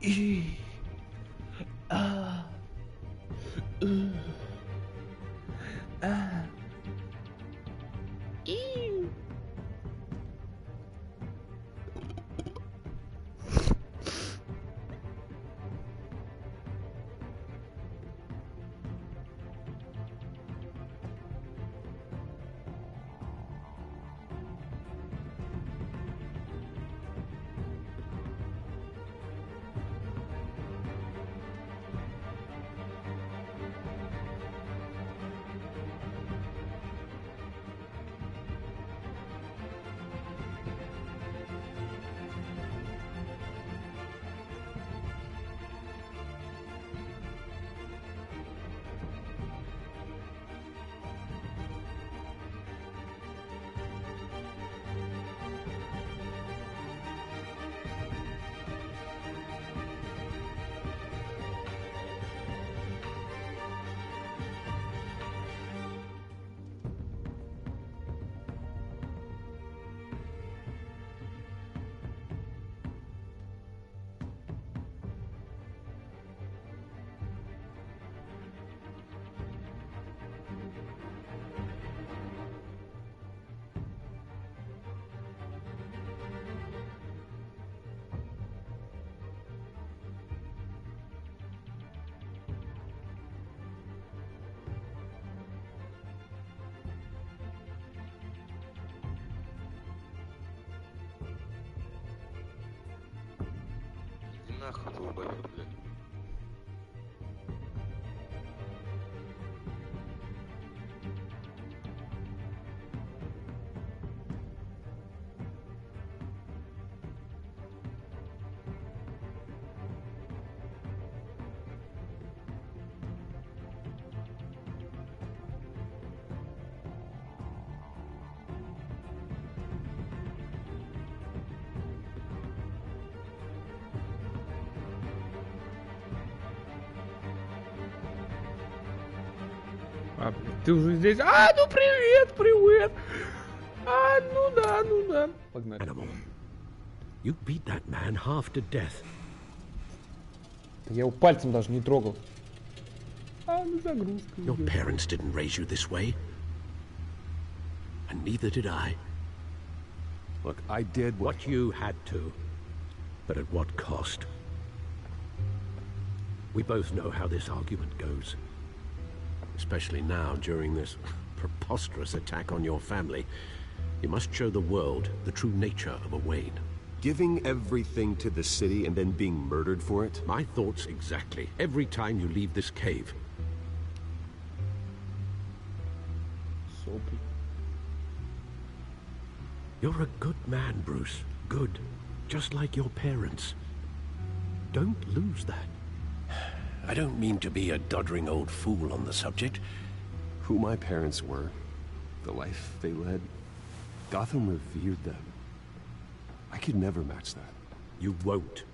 И. А. А. И. Нахуй долбоёб, блядь. А, блядь, ты уже здесь? А, ну привет, привет! А, ну да, ну да. Погнали. Animal. You beat that man half to death. Я его пальцем даже не трогал. А, ну загрузка. Your parents didn't raise you this way. And neither did I. Look, I did what you had to. But at what cost? We both know how this argument goes. Especially now, during this preposterous attack on your family. You must show the world the true nature of a Wayne. Giving everything to the city and then being murdered for it? My thoughts exactly. Every time you leave this cave. Сопли. You're a good man, Bruce. Good. Just like your parents. Don't lose that. I don't mean to be a doddering old fool on the subject. Who my parents were, the life they led, Gotham revered them. I could never match that. You won't.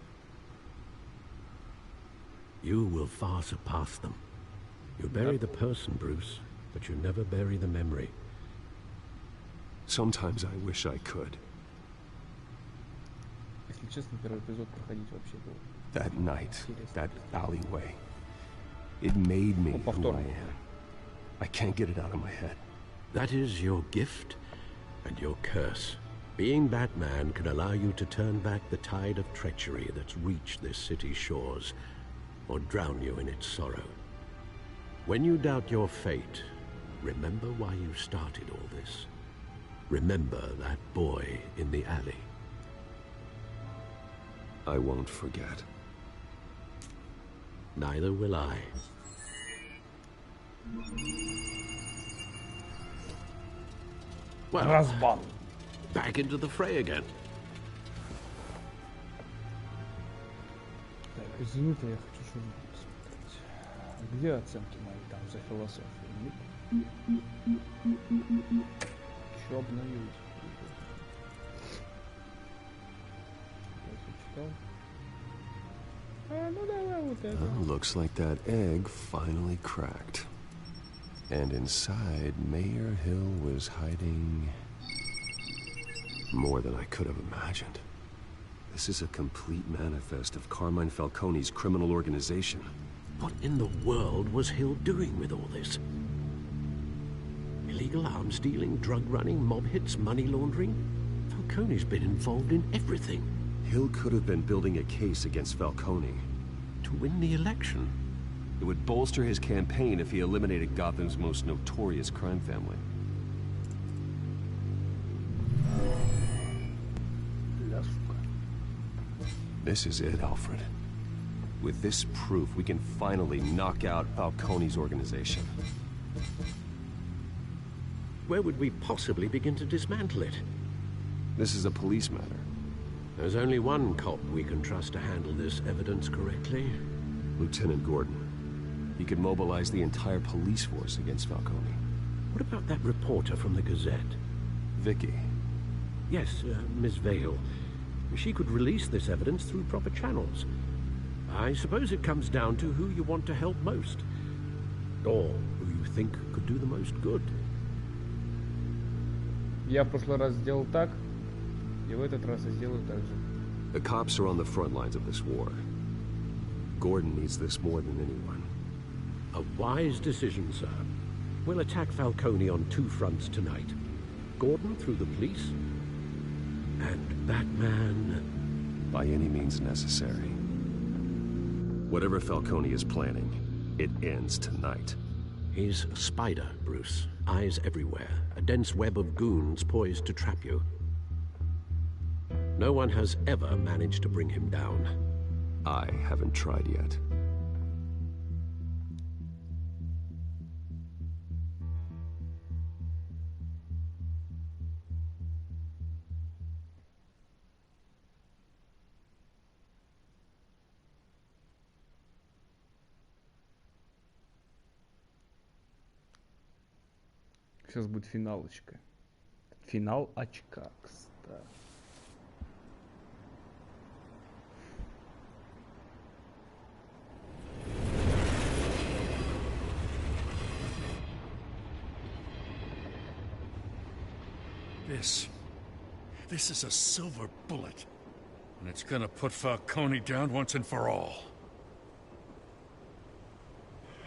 You will far surpass them. You bury the person, Bruce, but you never bury the memory. Sometimes I wish I could. Если честно, первый эпизод проходить вообще был. That night, that alleyway, it made me who I am. I can't get it out of my head. That is your gift and your curse. Being Batman can allow you to turn back the tide of treachery that's reached this city's shores, or drown you in its sorrow. When you doubt your fate, remember why you started all this. Remember that boy in the alley. I won't forget. Neither will I. Well, Разбан. back into the fray again. Так, извините, я хочу что-нибудь посмотреть. Где оценки мои там за философию? Еще обновилось. Ну давай вот это. Looks like that egg finally cracked. And inside, Mayor Hill was hiding more than I could have imagined. This is a complete manifest of Carmine Falcone's criminal organization. What in the world was Hill doing with all this? Illegal arms dealing, drug running, mob hits, money laundering? Falcone's been involved in everything. Hill could have been building a case against Falcone. To win the election. It would bolster his campaign if he eliminated Gotham's most notorious crime family. This is it, Alfred. With this proof, we can finally knock out Falcone's organization. Where would we possibly begin to dismantle it? This is a police matter. There's only one cop we can trust to handle this evidence correctly. Lieutenant Gordon. He could mobilize the entire police force against Falcone. What about that reporter from the Gazette? Vicky. Yes, Miss Vale. She could release this evidence through proper channels. I suppose it comes down to who you want to help most. Or who you think could do the most good. Я в прошлый раз сделал так, и в этот раз я сделаю так же. The cops are on the front lines of this war. Gordon needs this more than anyone. A wise decision, sir. We'll attack Falcone on two fronts tonight. Gordon through the police, and Batman... by any means necessary. Whatever Falcone is planning, it ends tonight. He's a spider, Bruce. Eyes everywhere. A dense web of goons poised to trap you. No one has ever managed to bring him down. I haven't tried yet. Сейчас будет финалочка. Финал очка, кстати. This is a silver bullet. And it's gonna put Falcone down once and for all.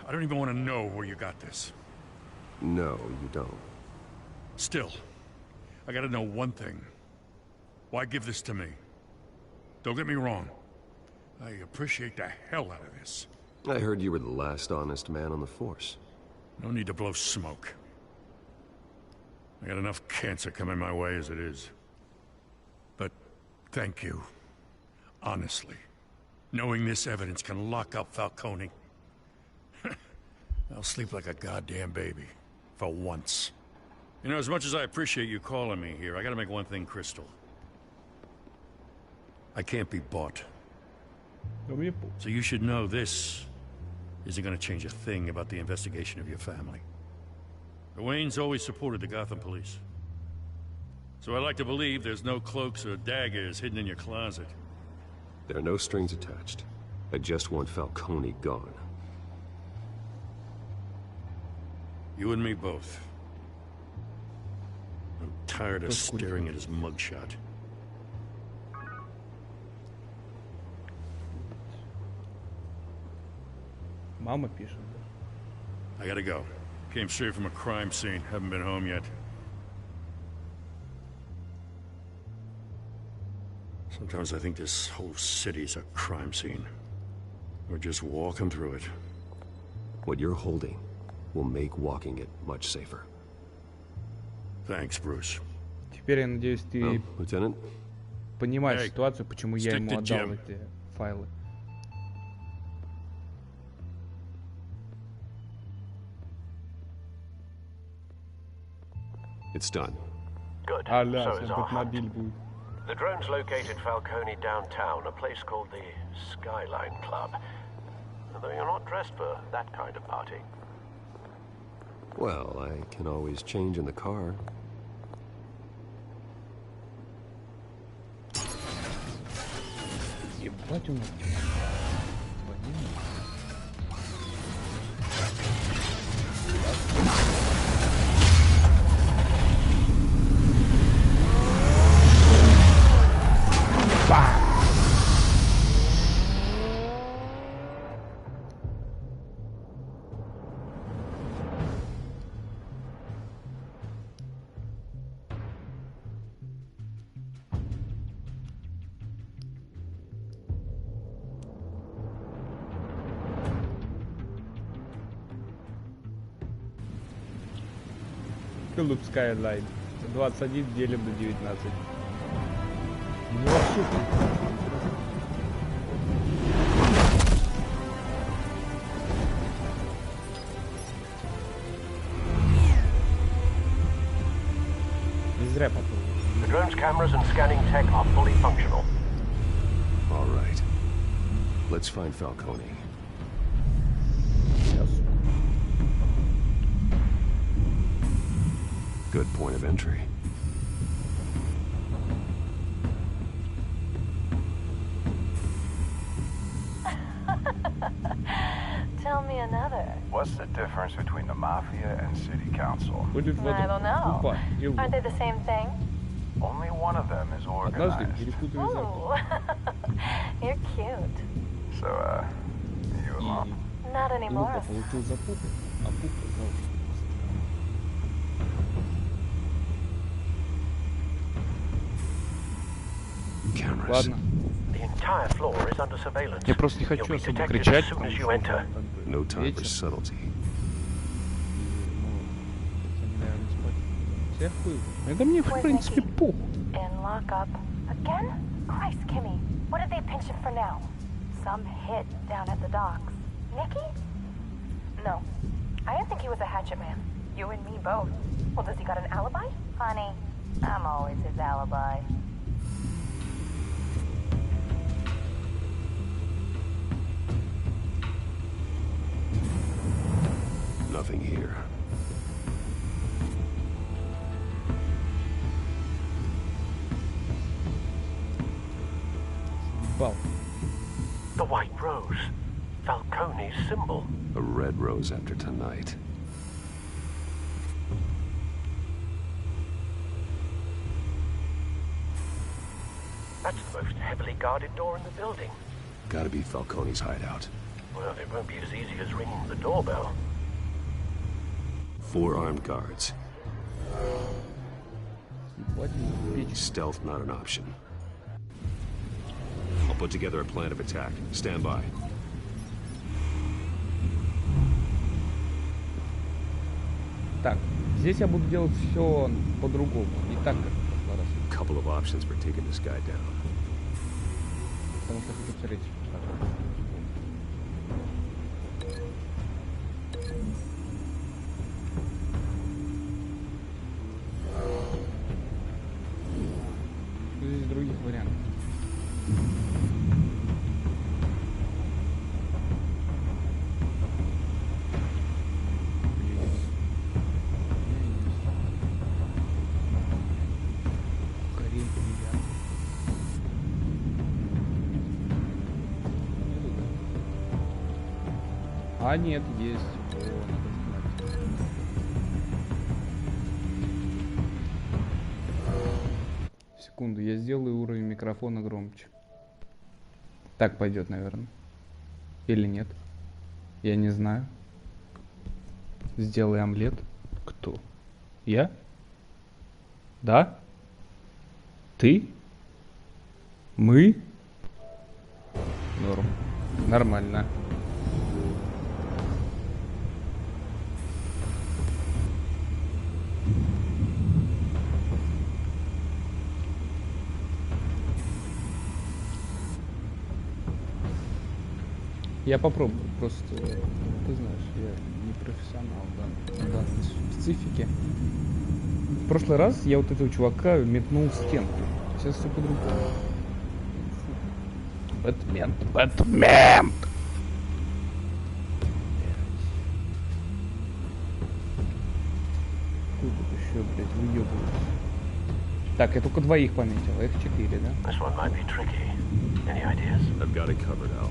I don't even want to know where you got this. No, you don't. Still, I gotta know one thing. Why give this to me? Don't get me wrong. I appreciate the hell out of this. I heard you were the last honest man on the force. No need to blow smoke. I got enough cancer coming my way as it is. But thank you. Honestly. Knowing this evidence can lock up Falcone. I'll sleep like a goddamn baby. For once. You know, as much as I appreciate you calling me here, I gotta make one thing crystal. I can't be bought. So you should know this isn't gonna change a thing about the investigation of your family. The Waynes always supported the Gotham police. So I like to believe there's no cloaks or daggers hidden in your closet. There are no strings attached. I just want Falcone gone. You and me both. I'm tired of staring at his mugshot. Мама пишет. I gotta go. Came straight from a crime scene. Haven't been home yet. Sometimes I think this whole city's a crime scene. We're just walking through it. What you're holding will make walking it much safer. Thanks, Bruce. Теперь я надеюсь, ты Lieutenant? понимаешь Hey, ситуацию, почему я stick ему to отдал Jim. эти файлы. It's done. Good. Аля, So is сейчас our этот hunt. мобиль будет. The drones located Falcone downtown, a place called the Skyline Club. Though you're not dressed for that kind of party. Well, I can always change in the car. Ебать у нас. Бах! Philip Skyline. 21 делим на 19. Ну, а супер. Не зря попробовал. The drone's cameras and scanning tech are fully functional. All right. Let's find Falcone. Сейчас. Good point of entry. Tell me another. What's the difference between the Mafia and City Council? Будет в I don't know. Опа, и вот. Aren't they the same thing? Only one of them is Однажды organized. перепутали запах. Ooh. You're cute. So, you alone? Not И anymore. Лука получил запутать, а Пупа жалко. Cameras. Ладно. The entire floor is under surveillance. Я просто не You'll хочу be особо detected кричать, as soon потому as что you enter. как бы No time for вечер. subtlety. Они, наверное, спать. Все хуй. Это мне, в принципе, похуй. In lockup. Again? Christ, Kimmy. What did they pinch him for now? Some hit down at the docks. Nicky? No. I didn't think he was a hatchet man. You and me both. Well, does he got an alibi? Honey, I'm always his alibi. Nothing here. Бал. The White Rose. Falcone's symbol. A red rose after tonight. That's the most heavily guarded door in the building. Gotta be Falcone's hideout. Well, it won't be as easy as ringing the doorbell. 4 armed guards. Ебать, печь. Stealth not an option. I'll put together a plan of attack. Stand by. Так, здесь я буду делать все по-другому. Не так, как в прошлый раз. Couple of options for taking this guy down. Потому что хочу посмотреть. Здесь других вариантов. Хрень приятная. А нет, есть. О, надо знать. Секунду, я сделаю уровень микрофона громче. Так пойдет, наверное. Или нет? Я не знаю. Сделай омлет. Кто? Я? Да? Ты? Мы? Норм. Нормально. Я попробую, просто, ты знаешь, я не профессионал в данной специфике. В прошлый раз я вот этого чувака метнул в стенку. Сейчас все по-другому. Бэтмен, Бэтмен! Кто тут еще, блядь, выебывается? Так, я только двоих пометил, а их 4, да? This one might be tricky. Any ideas? I've got it covered, Al.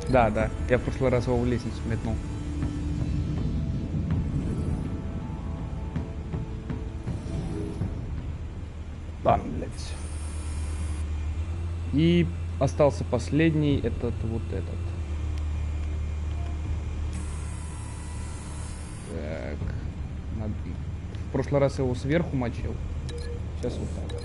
Да, да, я в прошлый раз его в лестницу метнул. Там, блядь. И остался последний, этот вот этот. Так. В прошлый раз я его сверху мочил. Сейчас вот так.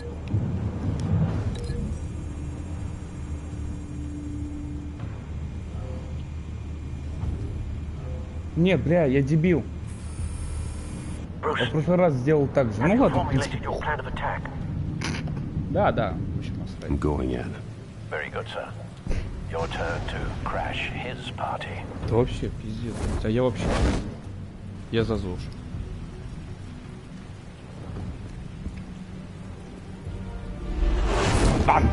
Нет, бля, я дебил. Я в прошлый раз сделал так же. Ну ладно, в принципе. Да, да. В общем, оставим. I'm going in. Very good, sir. Your turn to crash his party. Да вообще, пиздец. А я вообще... Я за ЗОЖ. Бам!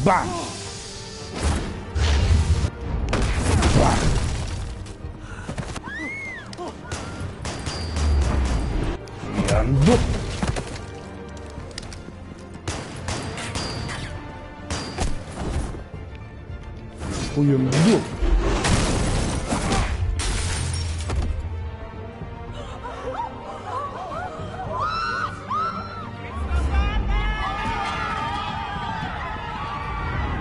Бам! Бам! Яндук! Яндук!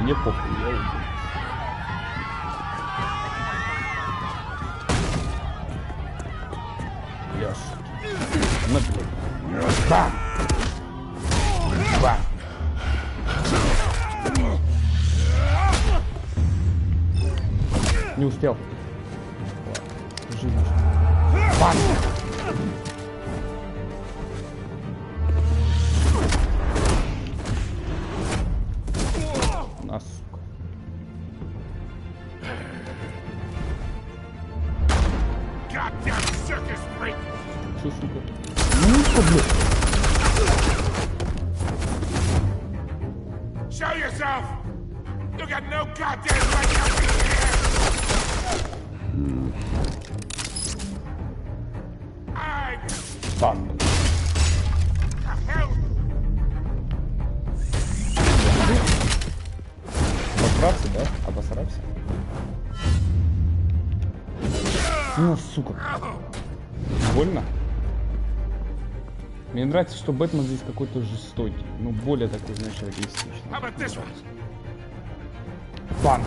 Мне похуй, я уйду. Яс. Бам! Бам! Не успел. Жизнь. Бам! На, сука. Чё, сука? Ну, что, блядь? Show yourself! You got no goddamn right to be here! Так. Обосраться, да? Обосраться? Ну, сука. Больно? Мне нравится, что Бэтмен здесь какой-то жестокий. Ну, более такой, знаешь, реалистичный. Бам!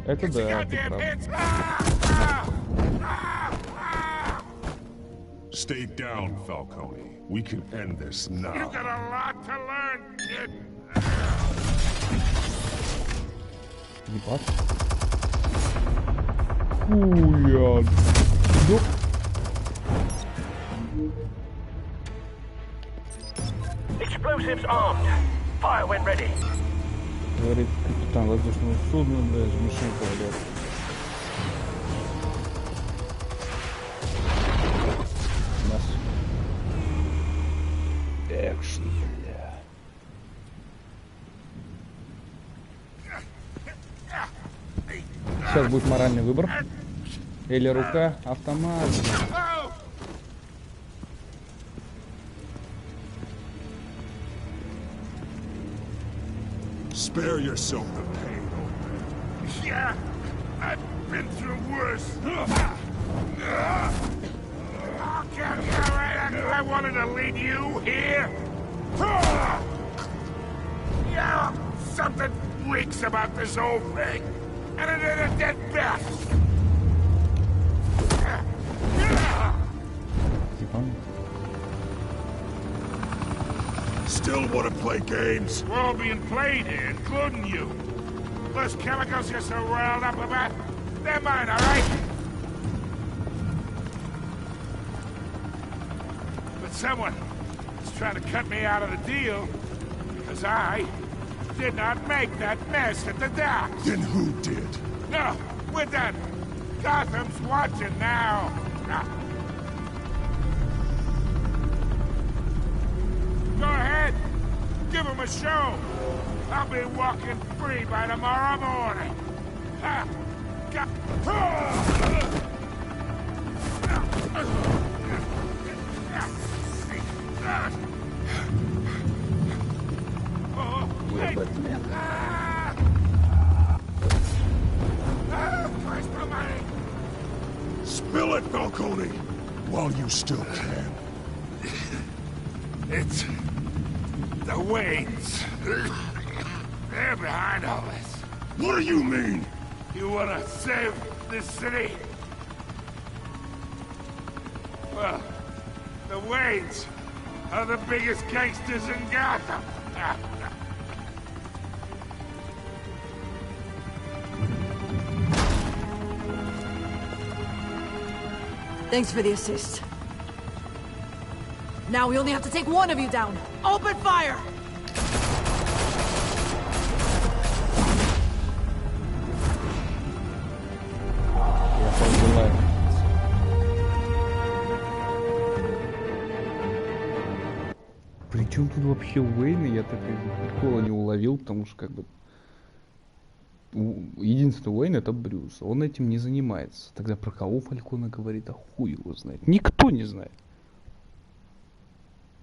Это да, ты прав. Stay down, Falcone. We can end this now. You got a lot to learn, kid. Ебать. Хуя. Ёп. Explosives armed. Fire when ready. Говорит капитан воздушного судна, блядь, мишень пойдет. Нас. Экшн, бля. Сейчас будет моральный выбор. Или рука, автомат. Spare yourself the pain, old man. Yeah, I've been through worse. I wanted to lead you here. Yeah, something reeks about this whole thing, and it ain't a dead best. Still want to play games? We're all being played here, including you. Those chemicals you're so riled up about, they're mine, all right? But someone is trying to cut me out of the deal because I did not make that mess at the docks. Then who did? No, we're done. Gotham's watching now. Go ahead. Give him a show. I'll be walking free by tomorrow morning. Ha! Falcone, while you still can. It's the Waynes. They're behind all this. What do you mean? You wanna save this city? Well, the Waynes are the biggest gangsters in Gotham. Thanks for the assist. Now we only have to take one of you down. Open fire! Я поняла. Причем тут вообще Уэйн? Я так и прикола не уловил, потому что как бы единственный Уэйн это Брюс. Он этим не занимается. Тогда про кого Фальконе говорит, а хуй его знает. Никто не знает.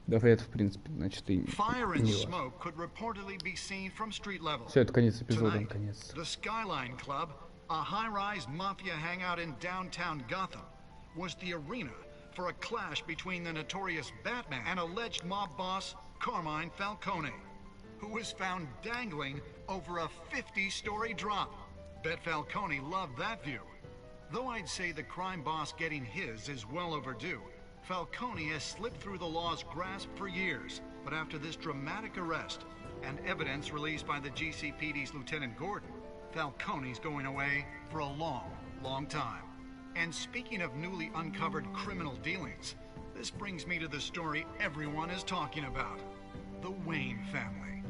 Да, это в принципе, значит, и не важно. Все, это конец эпизода, наконец. The Skyline Club, a high-rise mafia hangout in downtown Gotham, was the arena for a clash between the notorious Batman and alleged mob boss Carmine Falcone, who was found dangling over a 50-story drop. Bet Falcone loved that view. Though I'd say the crime boss getting his is well overdue, Falcone has slipped through the law's grasp for years, but after this dramatic arrest and evidence released by the GCPD's Lieutenant Gordon, Falcone's going away for a long, long time. And speaking of newly uncovered criminal dealings, this brings me to the story everyone is talking about. The Wayne family.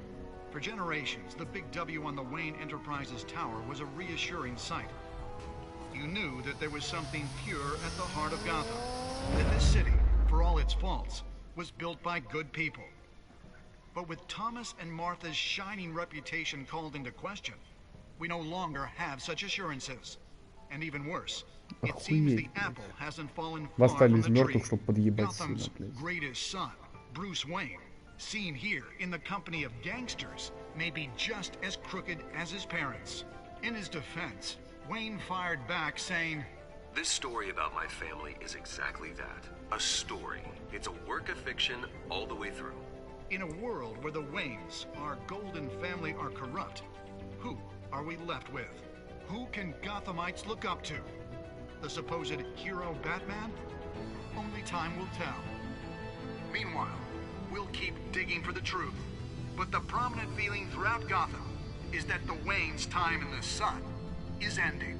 For generations, the big W on the Wayne Enterprises tower was a reassuring sight. You knew that there was something pure at the heart of Gotham. That this city, for all its faults, was built by good people. But with Thomas and Martha's shining reputation called into question, we no longer have such assurances. And even worse, it seems the apple hasn't fallen far from the tree. Gotham's greatest son, Bruce Wayne, seen here in the company of gangsters, may be just as crooked as his parents. In his defense, Wayne fired back saying, "This story about my family is exactly that. A story. It's a work of fiction all the way through." In a world where the Waynes, our golden family, are corrupt, who are we left with? Who can Gothamites look up to? The supposed hero Batman? Only time will tell. Meanwhile, we'll keep digging for the truth. But the prominent feeling throughout Gotham is that the Waynes' time in the sun is ending.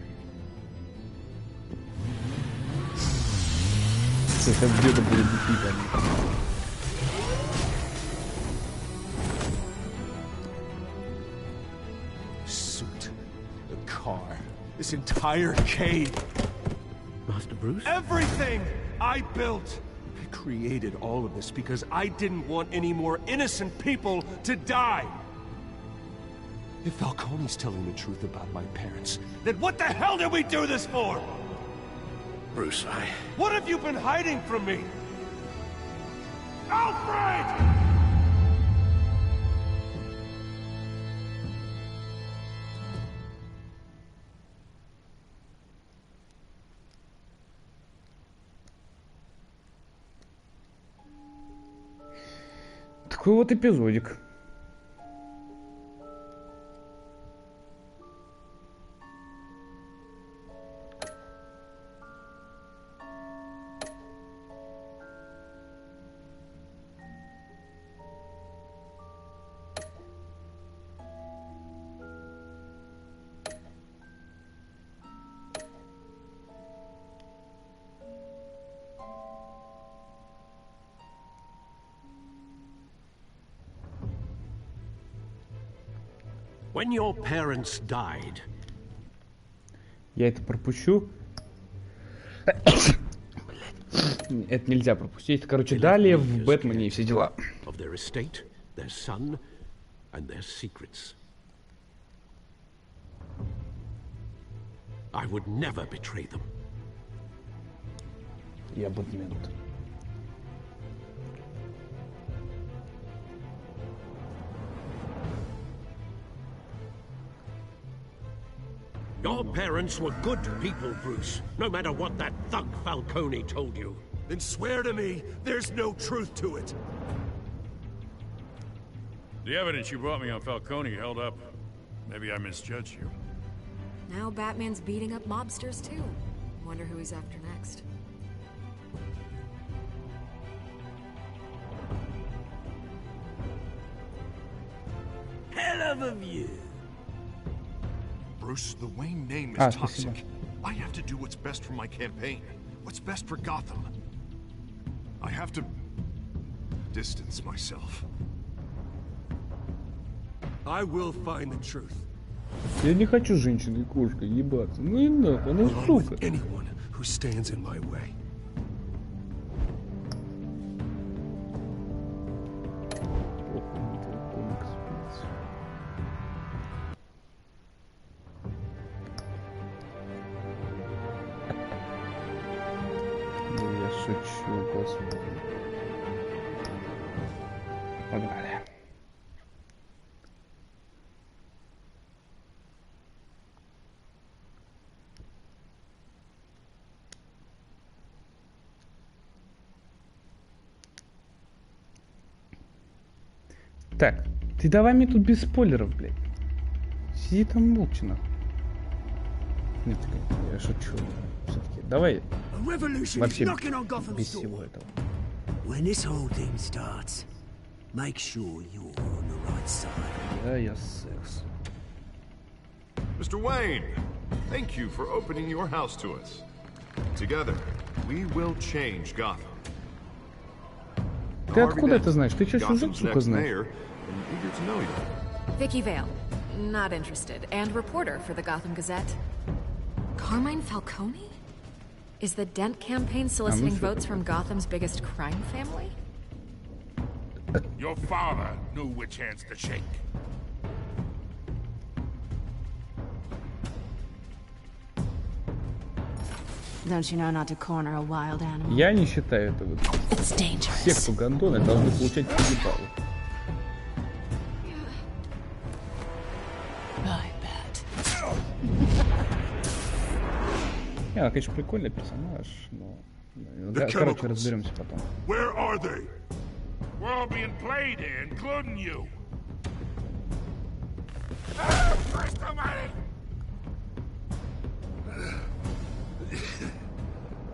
Suit, the car, this entire cave. Master Bruce? Everything I built. I created all of this because I didn't want any more innocent people to die. If Falcone's telling the truth about my parents, then what the hell did we do this for? Bruce, What have you been hiding from me? Alfred! Такой вот эпизодик. When your parents died. Я это пропущу. Это нельзя пропустить. Короче, далее в Бэтмене и все дела. Of their estate, their son, and their secrets. I would never betray them. Я Бэтмен. Your parents were good people, Bruce, no matter what that thug Falcone told you. Then swear to me there's no truth to it. The evidence you brought me on Falcone held up. Maybe I misjudged you. Now Batman's beating up mobsters too. Wonder who he's after next. Hell of a view. Bruce, the Wayne name is toxic. I have to do what's best for my campaign. What's best for Gotham. I have to distance myself. I will find the truth. Я не хочу женщиной и кошкой ебаться. Ну и нахуй, она сука. Anyone who stands in my way. Ну я шучу, господи. Погнали. Так, ты давай мне тут без спойлеров, блядь. Сиди там молча, нахуй. Нет, я шучу. Все-таки, давай. Вообще без всего этого. When this whole thing starts, make sure you're on the right side. Да, я секс. Mr. Wayne, thank you for opening your house to us. Together, we will change Gotham. Ты откуда это знаешь? Ты что, сюжет, сука, знаешь? Vicky Vale, not interested, and reporter for the Gotham Gazette. Carmine Falcone? Is the Dent campaign soliciting votes from Gotham's biggest crime family? Your father knew which hands to shake. Don't you know not to corner a wild animal? Я не считаю это вот. Все, кто гондоны, должны получать ебалы. Не, она, конечно, прикольный персонаж, но... Да, короче, разберемся потом. Where are they? We're all being played here, including you. First almighty!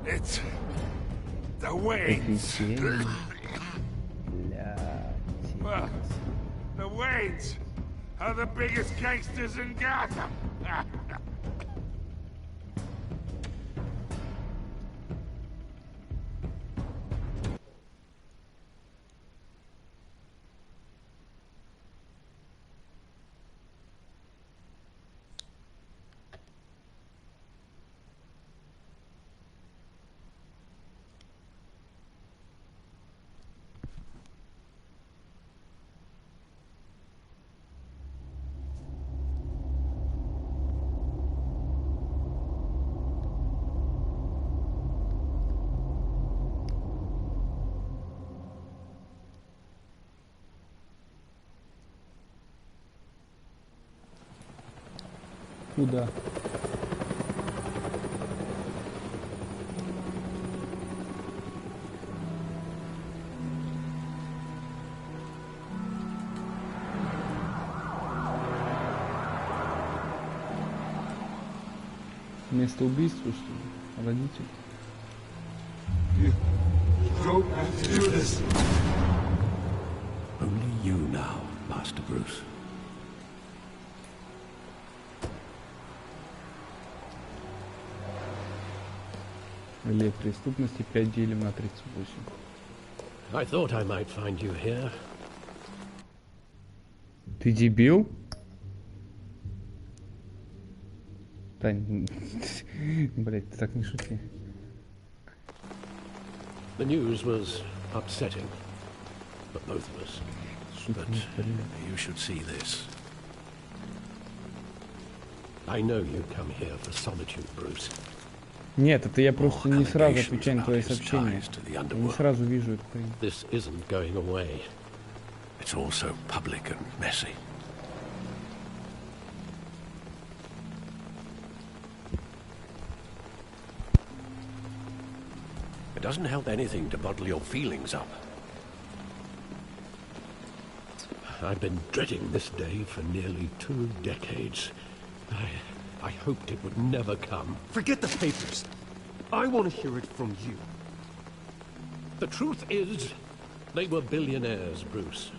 It's the Waynes. Well, the Waynes are the biggest gangsters in Gotham. Куда? Место убийства, что ли? Родитель? Only you now, Master Bruce. Или преступности 5 делим на 38. I thought I might find you here. Ты дебил? Тань, блять, ты так не шути. The news was upsetting for both of us. But you should see this. I know you come here for solitude, Bruce. Нет, это я просто не сразу отвечаю на твои сообщения. Я не сразу вижу это. This isn't going away. It's all so public and messy. It doesn't help anything to bottle your feelings up. I've been dreading this day for nearly 2 decades. I hoped it would never come. Forget the papers. I want to hear it from you. The truth is, they were billionaires, Bruce.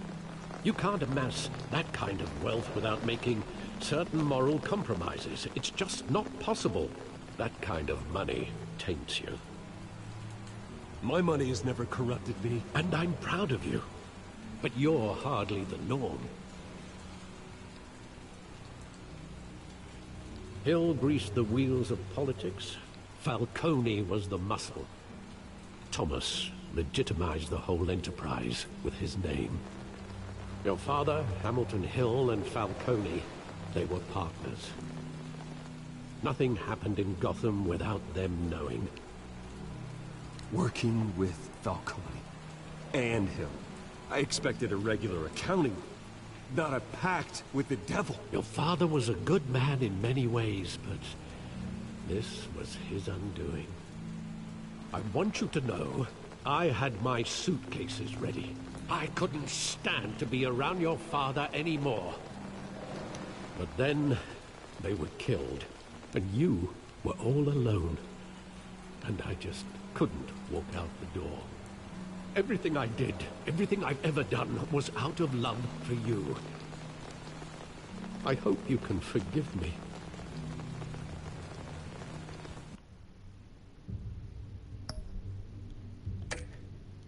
You can't amass that kind of wealth without making certain moral compromises. It's just not possible. That kind of money taints you. My money has never corrupted me. And I'm proud of you. But you're hardly the norm. Hill greased the wheels of politics. Falcone was the muscle. Thomas legitimized the whole enterprise with his name. Your father, Hamilton Hill, and Falcone, they were partners. Nothing happened in Gotham without them knowing. Working with Falcone and Hill. I expected a regular accounting, not a pact with the devil. Your father was a good man in many ways, but this was his undoing. I want you to know, I had my suitcases ready. I couldn't stand to be around your father anymore. But then, they were killed, and you were all alone. And I just couldn't walk out the door. Everything I did, everything I've ever done, was out of love for you. I hope you can forgive me.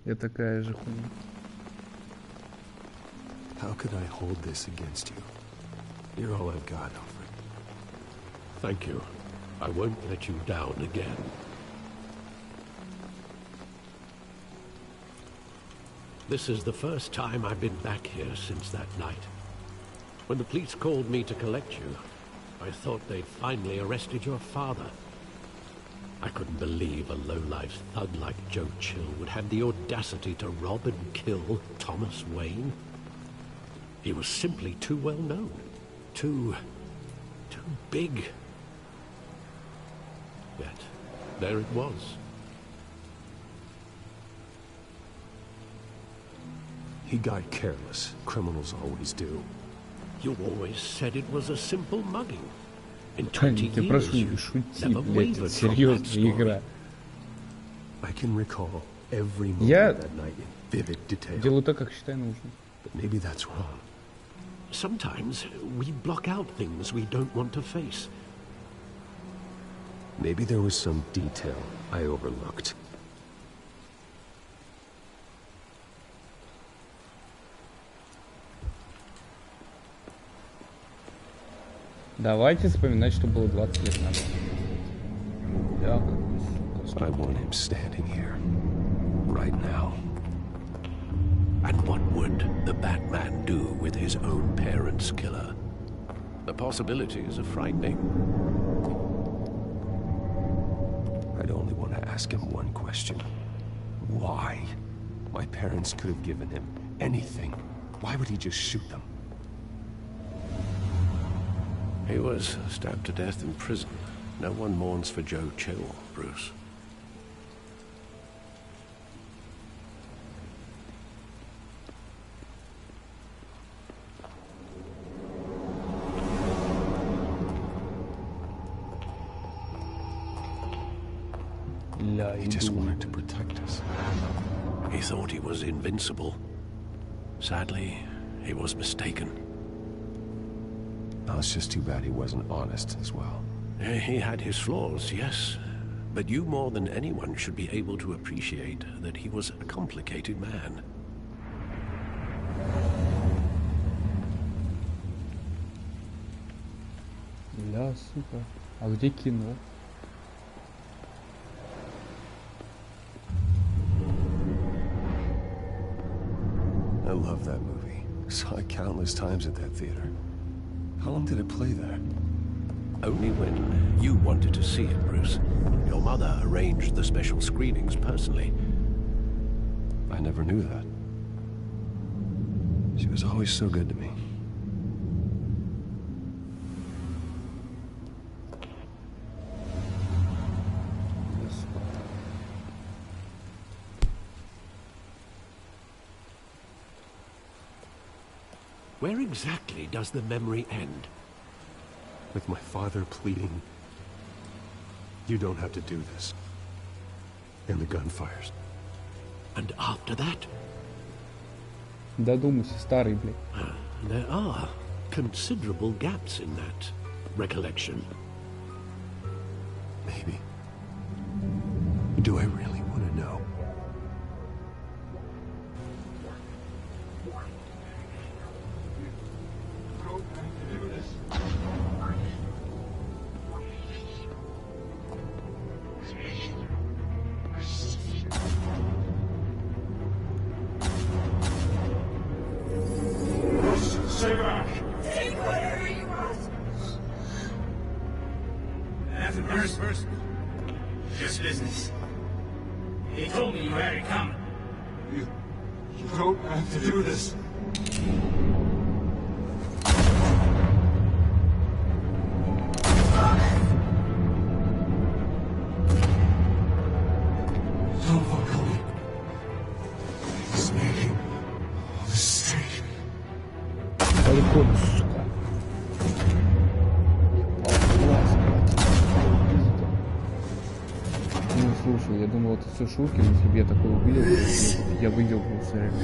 Я такая же хуйня. How could I hold this against you? You're all I've got, Alfred. Thank you. I won't let you down again. This is the first time I've been back here since that night. When the police called me to collect you, I thought they'd finally arrested your father. I couldn't believe a low-life thug like Joe Chill would have the audacity to rob and kill Thomas Wayne. He was simply too well known. Too big. Yet, there it was. He got careless. Criminals always do. You always said it was a simple mugging. In 20 Я years, прошу, you шути, never блядь, wavered это from that серьезная story. игра. I can recall every moment Я of that night in vivid detail. делаю так, как считаю нужным. But maybe that's wrong. Sometimes we block out things we don't want to face. Maybe there was some detail I overlooked. Давайте вспоминать, что было 20 лет назад. I want him standing here, right now. And what would the Batman do with his own parents' killer? The possibilities are frightening. I'd only want to ask him one question. Why? My parents could have given him anything. Why would he just shoot them? He was stabbed to death in prison. No one mourns for Joe Chill, Bruce. He just wanted to protect us. He thought he was invincible. Sadly, he was mistaken. Oh, it's just too bad he wasn't honest as well. He had his flaws, yes. But you more than anyone should be able to appreciate that he was a complicated man. Бля, сука. А где кино? I love that movie. Saw it countless times at that theater. How long did it play there? Only when you wanted to see it, Bruce. Your mother arranged the special screenings personally. I never knew that. She was always so good to me. Where exactly does the memory end? With my father pleading, "You don't have to do this." And the gunfires. And after that? Додумайся, старый, блядь. There are considerable gaps in that recollection. Maybe. Do I really want to know? Stay back! Take whatever you want! Nothing personal. Just business. He told me you had it coming. You don't have to do this. Don't fuck with me. He's making a mistake. Далеко, сука. Ну, слушай, я думал, это все шутки, но если бы я такое увидел, я выебывался реально.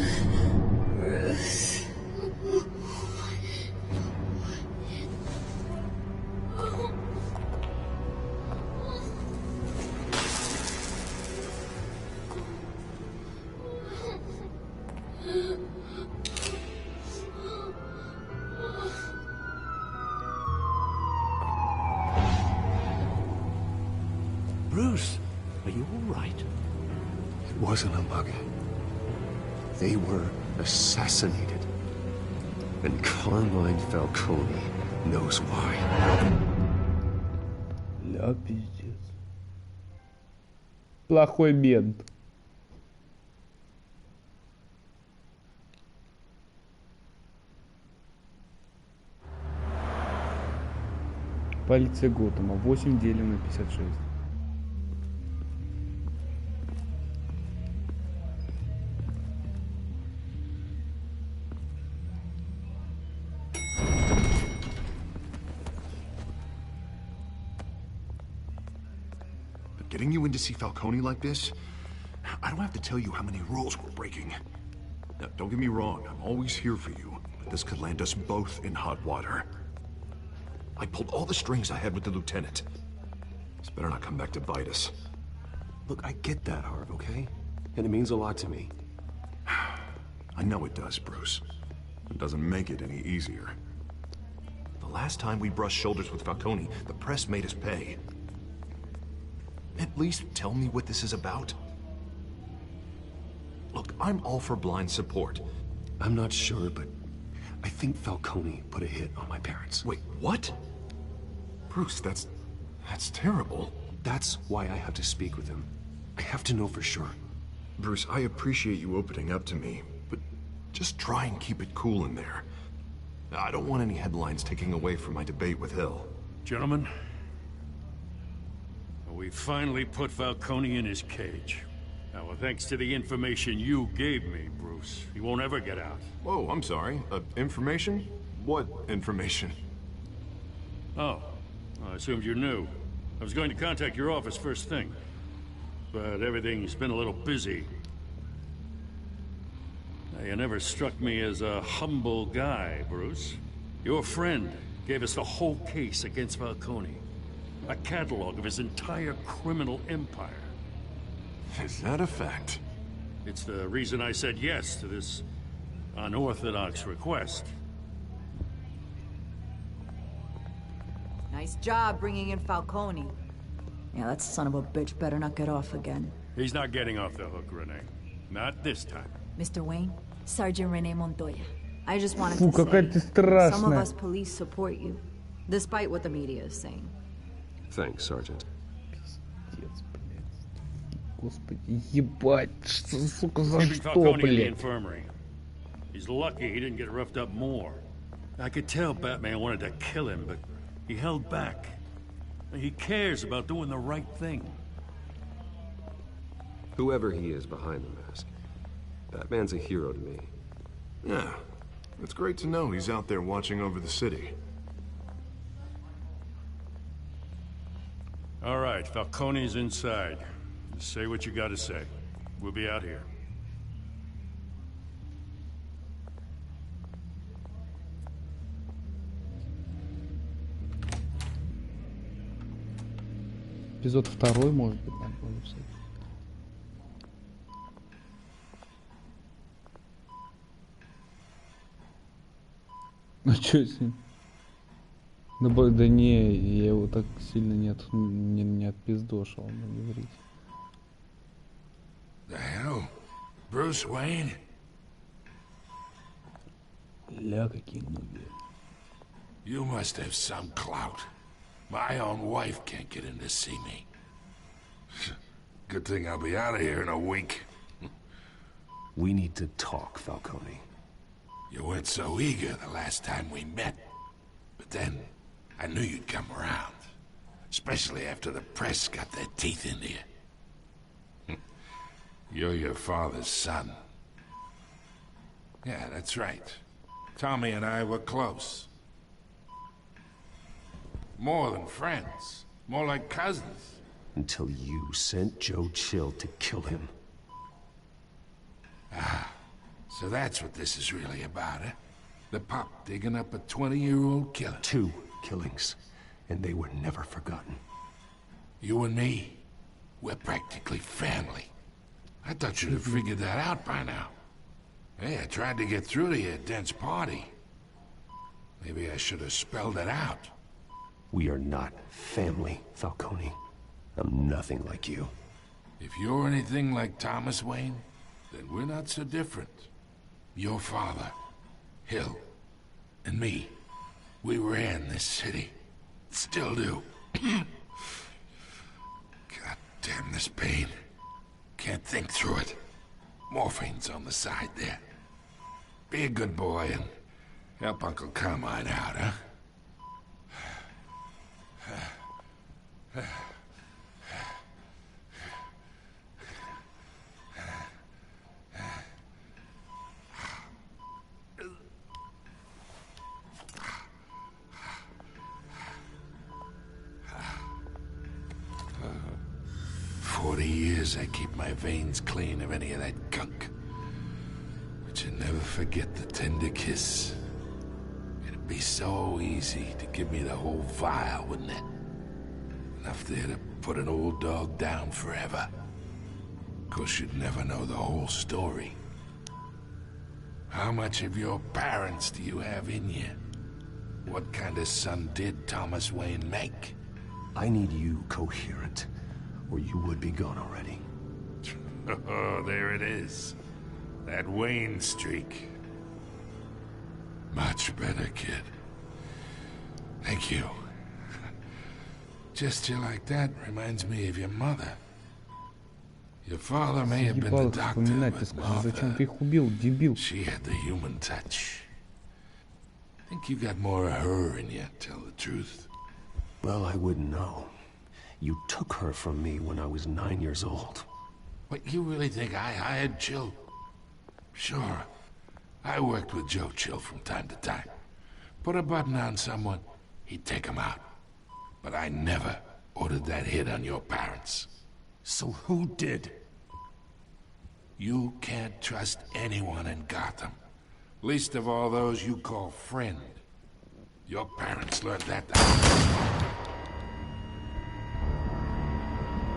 Bruce, are you all right? It wasn't a bug. They were assassinated. And Carmine Falcone knows why. Ля, пиздец. Плохой мент. Полиция Готэма. 8 делим на 56. Getting you in to see Falcone like this? I don't have to tell you how many rules we're breaking. Now, don't get me wrong, I'm always here for you, but this could land us both in hot water. I pulled all the strings I had with the lieutenant. This better not come back to bite us. Look, I get that, Harv, okay? And it means a lot to me. I know it does, Bruce. It doesn't make it any easier. The last time we brushed shoulders with Falcone, the press made us pay. At least tell me what this is about. Look, I'm all for blind support. I'm not sure, but I think Falcone put a hit on my parents. Wait, what? Bruce, that's terrible. That's why I have to speak with him. I have to know for sure. Bruce, I appreciate you opening up to me, but just try and keep it cool in there. I don't want any headlines taking away from my debate with Hill. Gentlemen, we finally put Falcone in his cage. Now, thanks to the information you gave me, Bruce, he won't ever get out. Whoa, I'm sorry. Information? What information? Oh, I assumed you knew. I was going to contact your office first thing, but everything's been a little busy. Now, you never struck me as a humble guy, Bruce. Your friend gave us the whole case against Falcone. A catalog of his entire criminal empire. Is that a fact? It's the reason I said yes to this unorthodox request. Nice job bringing in Falcone. Yeah, that son of a bitch better not get off again. He's not getting off the hook, Renee. Not this time. Mr. Wayne, Sergeant Renee Montoya. I just wanted Фу, to какая ты say, страшная. some of us police support you, despite what the media is saying. Thanks, Sergeant. Пиздец, блядь. Господи, ебать, что, сука, за Keeping что, Falcone in the блядь? infirmary. He's lucky he didn't get roughed up more. I could tell Batman wanted to kill him, but he held back. He cares about doing the right thing. Whoever he is behind the mask, Batman's a hero to me. Yeah. It's great to know he's out there watching over the city. All right, Falcone's inside. Say what you gotta say. We'll be out here. Эпизод 2, может быть, надо было написать. Ну чё с ним? Да не, я его так сильно не отпиздошил, не говорите. The hell? Bruce Wayne? Ля, какие ноги. You must have some clout. My own wife can't get in to see me. Good thing I'll be out of here in a week. We need to talk, Falcone. You weren't so eager the last time we met. But then, I knew you'd come around. Especially after the press got their teeth into you. You're your father's son. Yeah, that's right. Tommy and I were close. More than friends. More like cousins. Until you sent Joe Chill to kill him. Ah, so that's what this is really about, eh? The pup digging up a 20-year-old killer. 2 killings, and they were never forgotten. You and me, we're practically family. I thought you'd have figured that out by now. Hey, I tried to get through to your dense party. Maybe I should have spelled it out. We are not family, Falcone. I'm nothing like you. If you're anything like Thomas Wayne, then we're not so different. Your father, Hill, and me, we ran this city. Still do. God damn this pain. Can't think through it. Morphine's on the side there. Be a good boy and help Uncle Carmine out, huh? 40 years I keep my veins clean of any of that gunk. But you never forget the tender kiss. It'd be so easy to give me the whole vial, wouldn't it? Enough there to put an old dog down forever. Of course, you'd never know the whole story. How much of your parents do you have in you? What kind of son did Thomas Wayne make? I need you coherent, or you would be gone already. Oh, there it is. That Wayne streak. Much better, kid. Thank you. Gesture like that reminds me of your mother. Your father may have been the doctor, but Martha, she had the human touch. I think you got more of her in you, tell the truth. Well, I wouldn't know. You took her from me when I was 9 years old. What, you really think I hired Chill? Sure. I worked with Joe Chill from time to time. Put a button on someone, he'd take him out. But I never ordered that hit on your parents. So who did? You can't trust anyone in Gotham. Least of all those you call friend. Your parents learned that.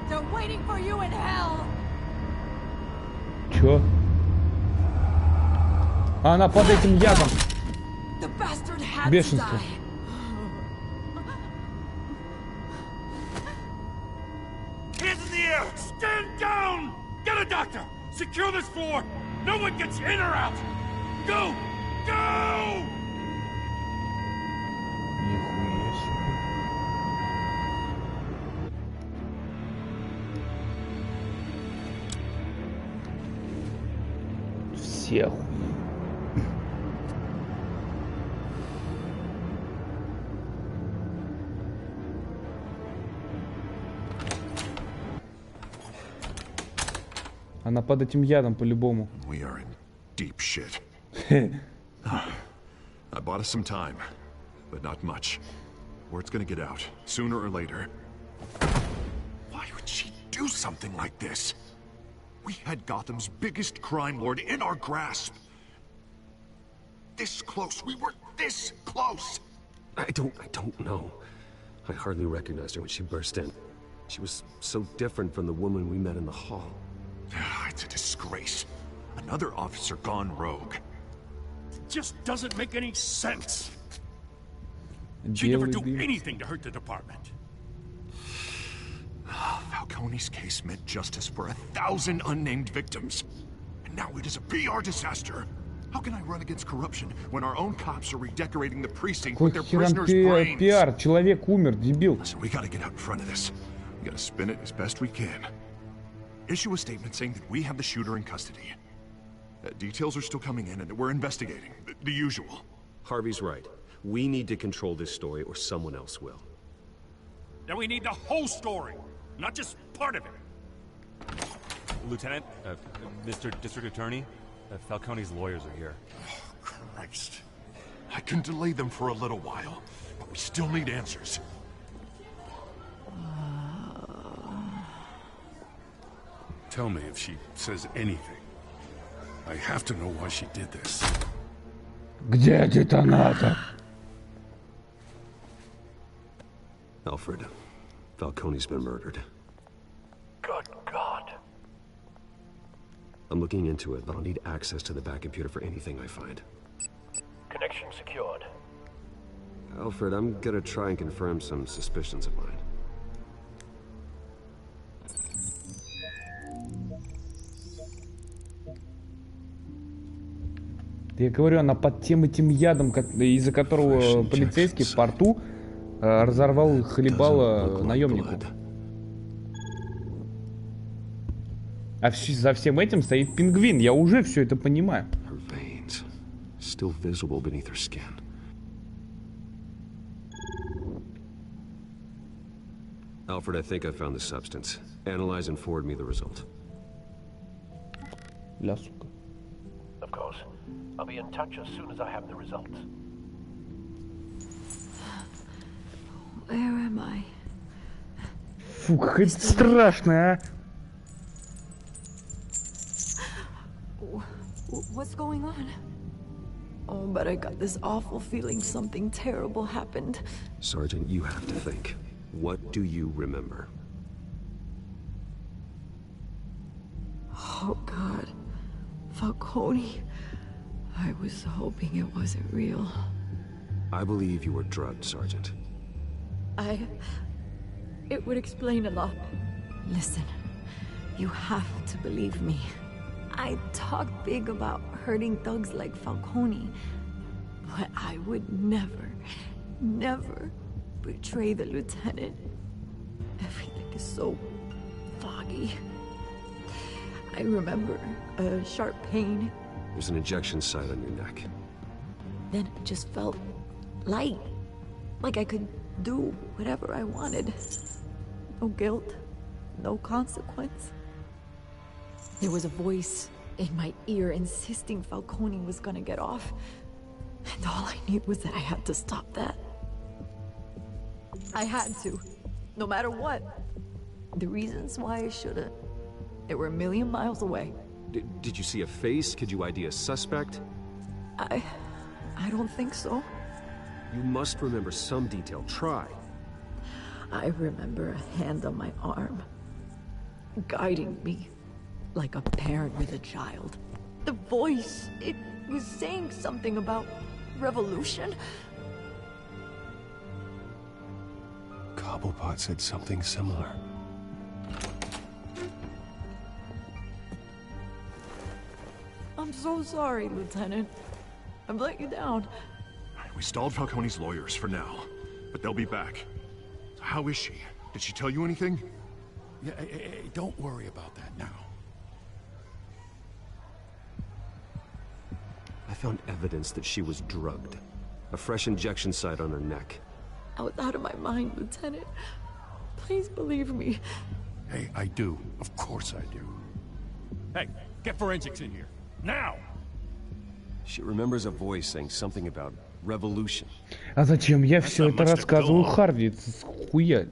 They're waiting for you in hell! Чё? Она под этим ядом. Бешенство. Hands in the air! Stand down! Get a doctor! Secure this floor! No one gets in or out! Go! Go! Нихуя себе. Все охуели. Она под этим ядом по-любому. We are in deep shit. I bought us some time, but not much. Word's gonna get out, sooner or later. Why would she do something like this? We had Gotham's biggest crime lord in our grasp. This close, we were this close! I don't know. I hardly recognized her when she burst in. She was so different from the woman we met in the hall. It's a disgrace. Another officer gone rogue. It just doesn't make any sense. She'd never do anything to hurt the department. Falcone's case meant justice for 1,000 unnamed victims. And now it is a PR disaster. How can I run against corruption when our own cops are redecorating the precinct with their prisoners' brains? Пиар, человек умер, дебил. Listen, we gotta get out in front of this. We gotta spin it as best we can. Issue a statement saying that we have the shooter in custody. Details are still coming in and that we're investigating. The usual. Harvey's right. We need to control this story or someone else will. Then we need the whole story, not just part of it. Lieutenant, Mr. District Attorney, Falcone's lawyers are here. Oh, Christ. I can delay them for a little while, but we still need answers. Tell me if she says anything. I have to know why she did this. Где детонатор? Alfred, Falcone's been murdered. Good God. I'm looking into it, but I'll need access to the back computer for anything I find. Connection secured. Alfred, I'm gonna try and confirm some suspicions of mine. Я говорю, она под тем этим ядом, из-за которого полицейский в порту разорвал хлебало наемнику. А за всем этим стоит пингвин. Я уже все это понимаю. Still visible beneath her skin. Alfred, I think I found the substance. Analyze and forward me the result. Ля, сука. Of course. I'll be in touch as soon as I have the results. Where am I? Фу, какая страшная, а. What's going on? Oh, but I got this awful feeling something terrible happened. Sergeant, you have to think. What do you remember? Oh, God. Falcone. I was hoping it wasn't real. I believe you were drugged, Sergeant. It would explain a lot. Listen, you have to believe me. I talk big about hurting thugs like Falcone, but I would never betray the lieutenant. Everything is so foggy. I remember a sharp pain. There's an injection site on your neck. Then it just felt light, like I could do whatever I wanted. No guilt, no consequence. There was a voice in my ear insisting Falcone was gonna get off. And all I knew was that I had to stop that. I had to, no matter what. The reasons why I shouldn't, they were a million miles away. Did you see a face? Could you ID a suspect? I don't think so. You must remember some detail. Try. I remember a hand on my arm, guiding me like a parent with a child. The voice, it was saying something about revolution. Cobblepot said something similar. I'm so sorry, Lieutenant. I've let you down. We stalled Falcone's lawyers for now, but they'll be back. How is she? Did she tell you anything? Yeah, don't worry about that now. I found evidence that she was drugged. A fresh injection site on her neck. I was out of my mind, Lieutenant. Please believe me. Hey, I do. Of course I do. Hey, get forensics in here. Now! She remembers a voice saying something about revolution. А зачем я все это рассказываю Харви? Хуя.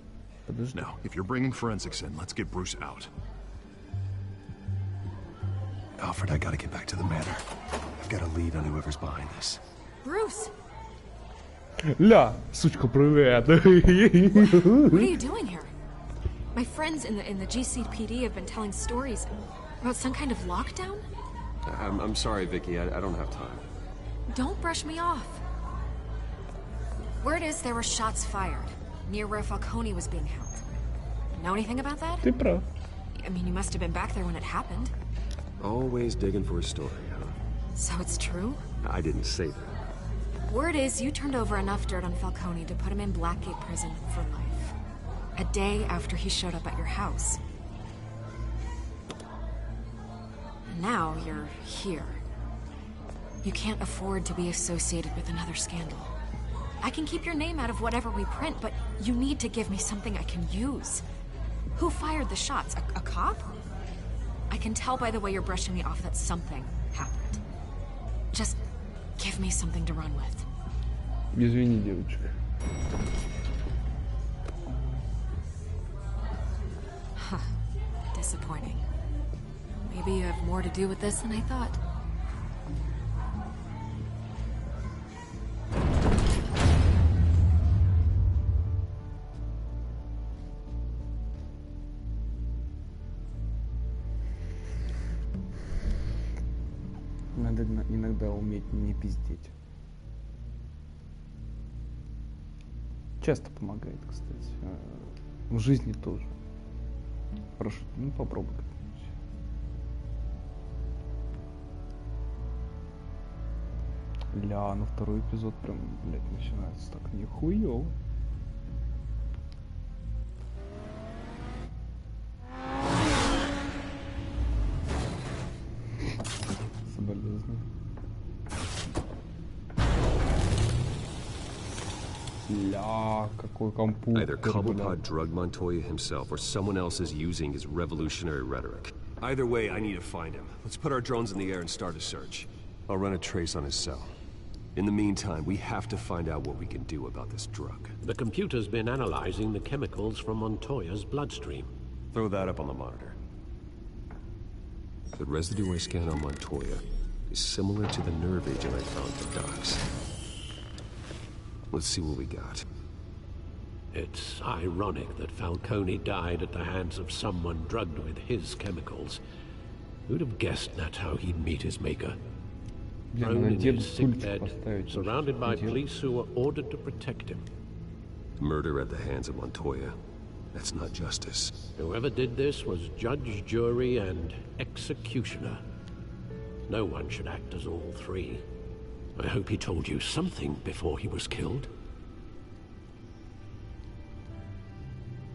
Подожди. Now, if you're bringing forensics in, let's get Bruce out. Alfred, I gotta get back to the manor. I've got a lead on whoever's behind this. Bruce! Ля, сучка, привет. What are you doing here? My friends in the GCPD have been telling stories about some kind of lockdown? I'm sorry, Vicky. I don't have time. Don't brush me off. Word is there were shots fired near where Falcone was being held. Know anything about that? Ты прав. I mean, you must have been back there when it happened. Always digging for a story, huh? So it's true? I didn't say that. Word is you turned over enough dirt on Falcone to put him in Blackgate Prison for life. A day after he showed up at your house. And now you're here. You can't afford to be associated with another scandal. I can keep your name out of whatever we print, but you need to give me something I can use. Who fired the shots? A cop? I can tell by the way you're brushing me off that something happened. Just give me something to run with. Извини, девочка. Huh. Disappointing. Maybe you have more to do with this than I thought. Надо иногда уметь не пиздеть. Часто помогает, кстати. В жизни тоже. Прошу, ну попробуй как-нибудь. Ля, ну второй эпизод прям, блядь, начинается так нихуёво. Соболезную. Ля, какой компьютер. Either Cobblepot drugged Montoya himself or someone else is using his revolutionary rhetoric. Either way, I need to find him. Let's put our drones in the air and start a search. I'll run a trace on his cell. In the meantime, we have to find out what we can do about this drug. The computer's been analyzing the chemicals from Montoya's bloodstream. Throw that up on the monitor. The residue I scanned on Montoya is similar to the nerve agent I found at the docks. Let's see what we got. It's ironic that Falcone died at the hands of someone drugged with his chemicals. Who'd have guessed that's how he'd meet his maker? Thrown in his sickbed, surrounded by police who were ordered to protect him. Murder at the hands of Montoya. That's not justice. Whoever did this was judge, jury, and executioner. No one should act as all three. I hope he told you something before he was killed.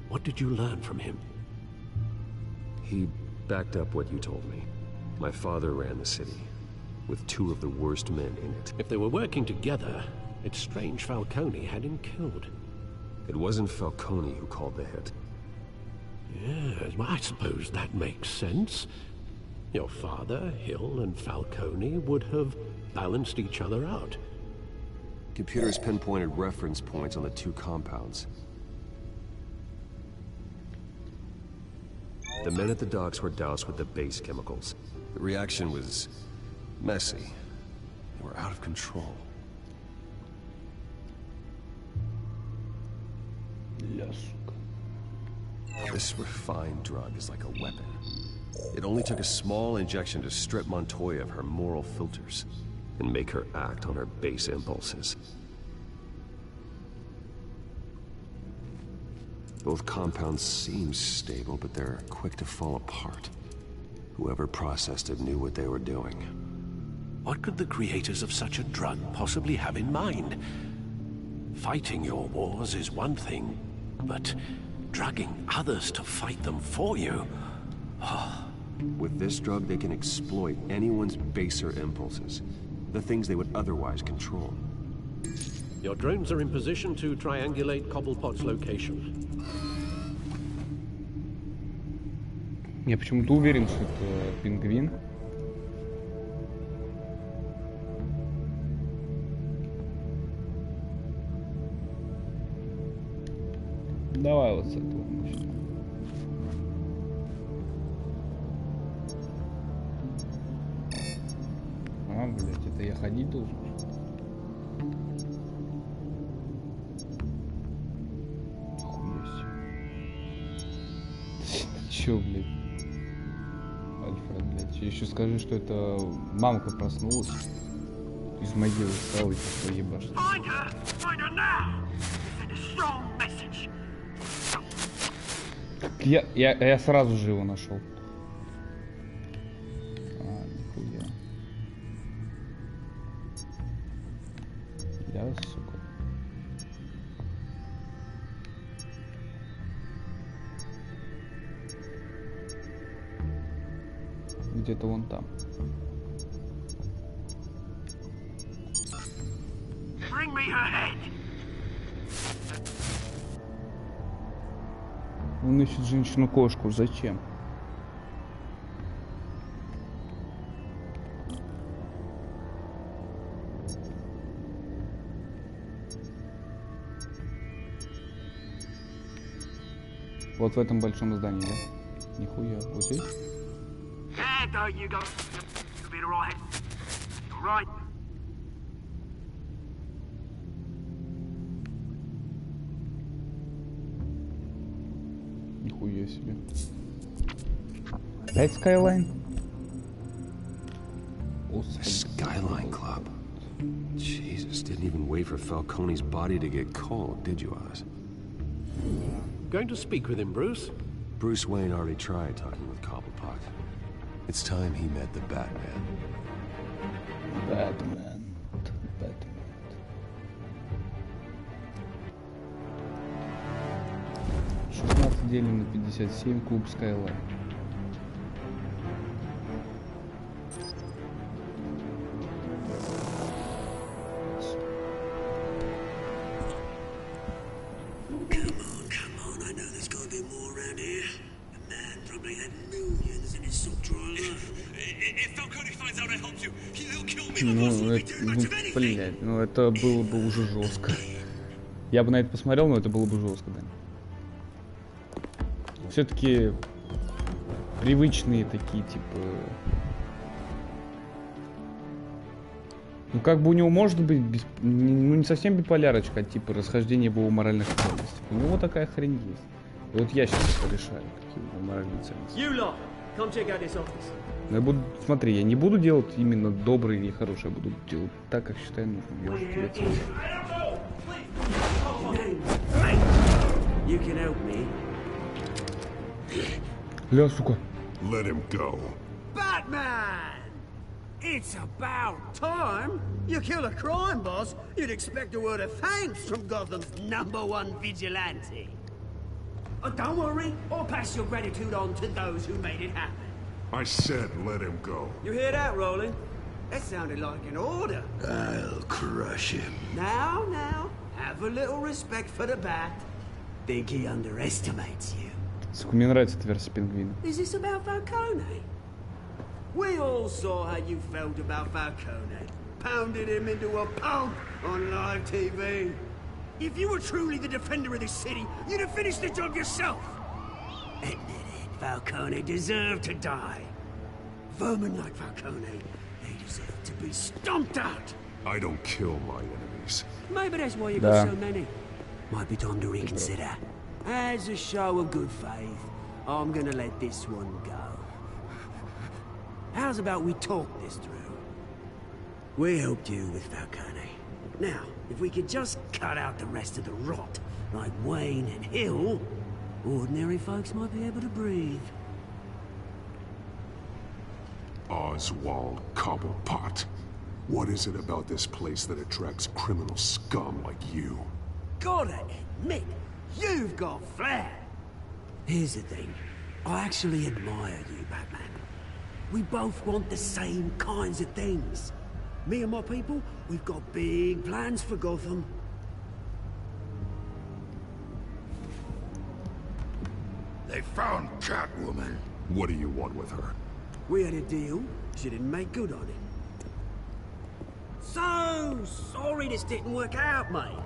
What did you learn from him? He backed up what you told me. My father ran the city, with two of the worst men in it. If they were working together, it's strange Falcone had him killed. It wasn't Falcone who called the hit. Yes, well, I suppose that makes sense. Your father, Hill, and Falcone would have balanced each other out. Computers pinpointed reference points on the two compounds. The men at the docks were doused with the base chemicals. The reaction was messy. They were out of control. Yes. This refined drug is like a weapon. It only took a small injection to strip Montoya of her moral filters and make her act on her base impulses. Both compounds seem stable, but they're quick to fall apart. Whoever processed it knew what they were doing. What could the creators of such a drug possibly have in mind? Fighting your wars is one thing, but drugging others to fight them for you? With this drug, they can exploit anyone's baser impulses, the things they would otherwise control. Your drones are in position to triangulate Cobblepot's location. Я почему-то уверен, что это пингвин. Давай вот с этого начнем. А, блядь, это я ходить должен? Чё, блядь? Альфред, блядь. Еще скажи, что это мамка проснулась. Из могилы встала и что ебашит. Я сразу же его нашел. А, нихуя. Я, сука. Где-то вон там. Он ищет женщину-кошку. Зачем? Вот в этом большом здании, да? Нихуя. Вот здесь? Нихуя себе. Опять Skyline? Skyline Club. Jesus, didn't even wait for Falcone's body to get cold, did you, Oz? Going to speak with him, Bruce? Bruce Wayne already tried talking with Cobblepot. It's time he met the Batman. Batman. 16 делим на 57, клуб Skyline. Блять, ну это было бы уже жестко. Я бы на это посмотрел, но это было бы жестко, да. Все-таки привычные такие, типа... Ну как бы у него может быть, ну не совсем биполярочка, а типа расхождение в его моральных ценностях. У него такая хрень есть. И вот я сейчас это решаю, какие у него моральные ценности. Но я буду, смотри, я не буду делать именно добрый или хороший, я буду делать так, как считаю нужным. Я уже тебе ответил. Ля, сука. Let him go. Batman! It's about time. You kill a crime boss, you'd expect a word of thanks from Gotham's #1 vigilante. Oh, don't worry, I'll pass your gratitude on to those who made it happen. I said let him go. You hear that, Roland? That sounded like an order. I'll crush him. Now, have a little respect for the Bat. Think he underestimates you. Сука, мне нравится эта версия пингвина. Is this about Falcone? We all saw how you felt about Falcone. Pounded him into a pulp on live TV. If you were truly the defender of this city, you'd have finished the job yourself. Admit it, Falcone deserved to die. Vermin like Falcone, they deserve to be stomped out. I don't kill my enemies. Maybe that's why you got so many. Might be time to reconsider. As a show of good faith, I'm gonna let this one go. How's about we talk this through? We helped you with Falcone. Now, if we could just cut out the rest of the rot, like Wayne and Hill, ordinary folks might be able to breathe. Oswald Cobblepot. What is it about this place that attracts criminal scum like you? Gotta admit, you've got flair. Here's the thing. I actually admire you, Batman. We both want the same kinds of things. Me and my people, we've got big plans for Gotham. They found Catwoman. What do you want with her? We had a deal. She didn't make good on it. So sorry this didn't work out, mate.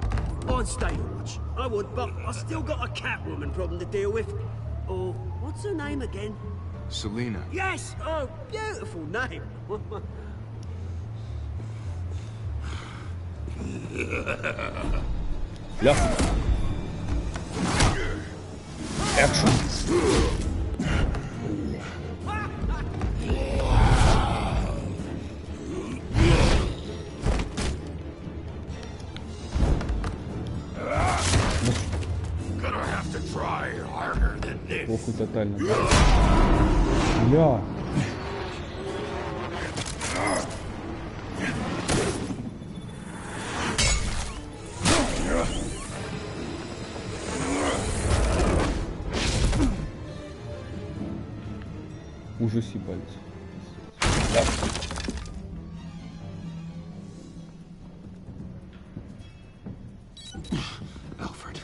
I'd stay to watch. I would, but I still got a Catwoman problem to deal with. Oh, what's her name again? Selina. Yes! Oh, beautiful name. Ля. Экшн. Похуй тотально. Бля. Уже съебались. Да. Alfred,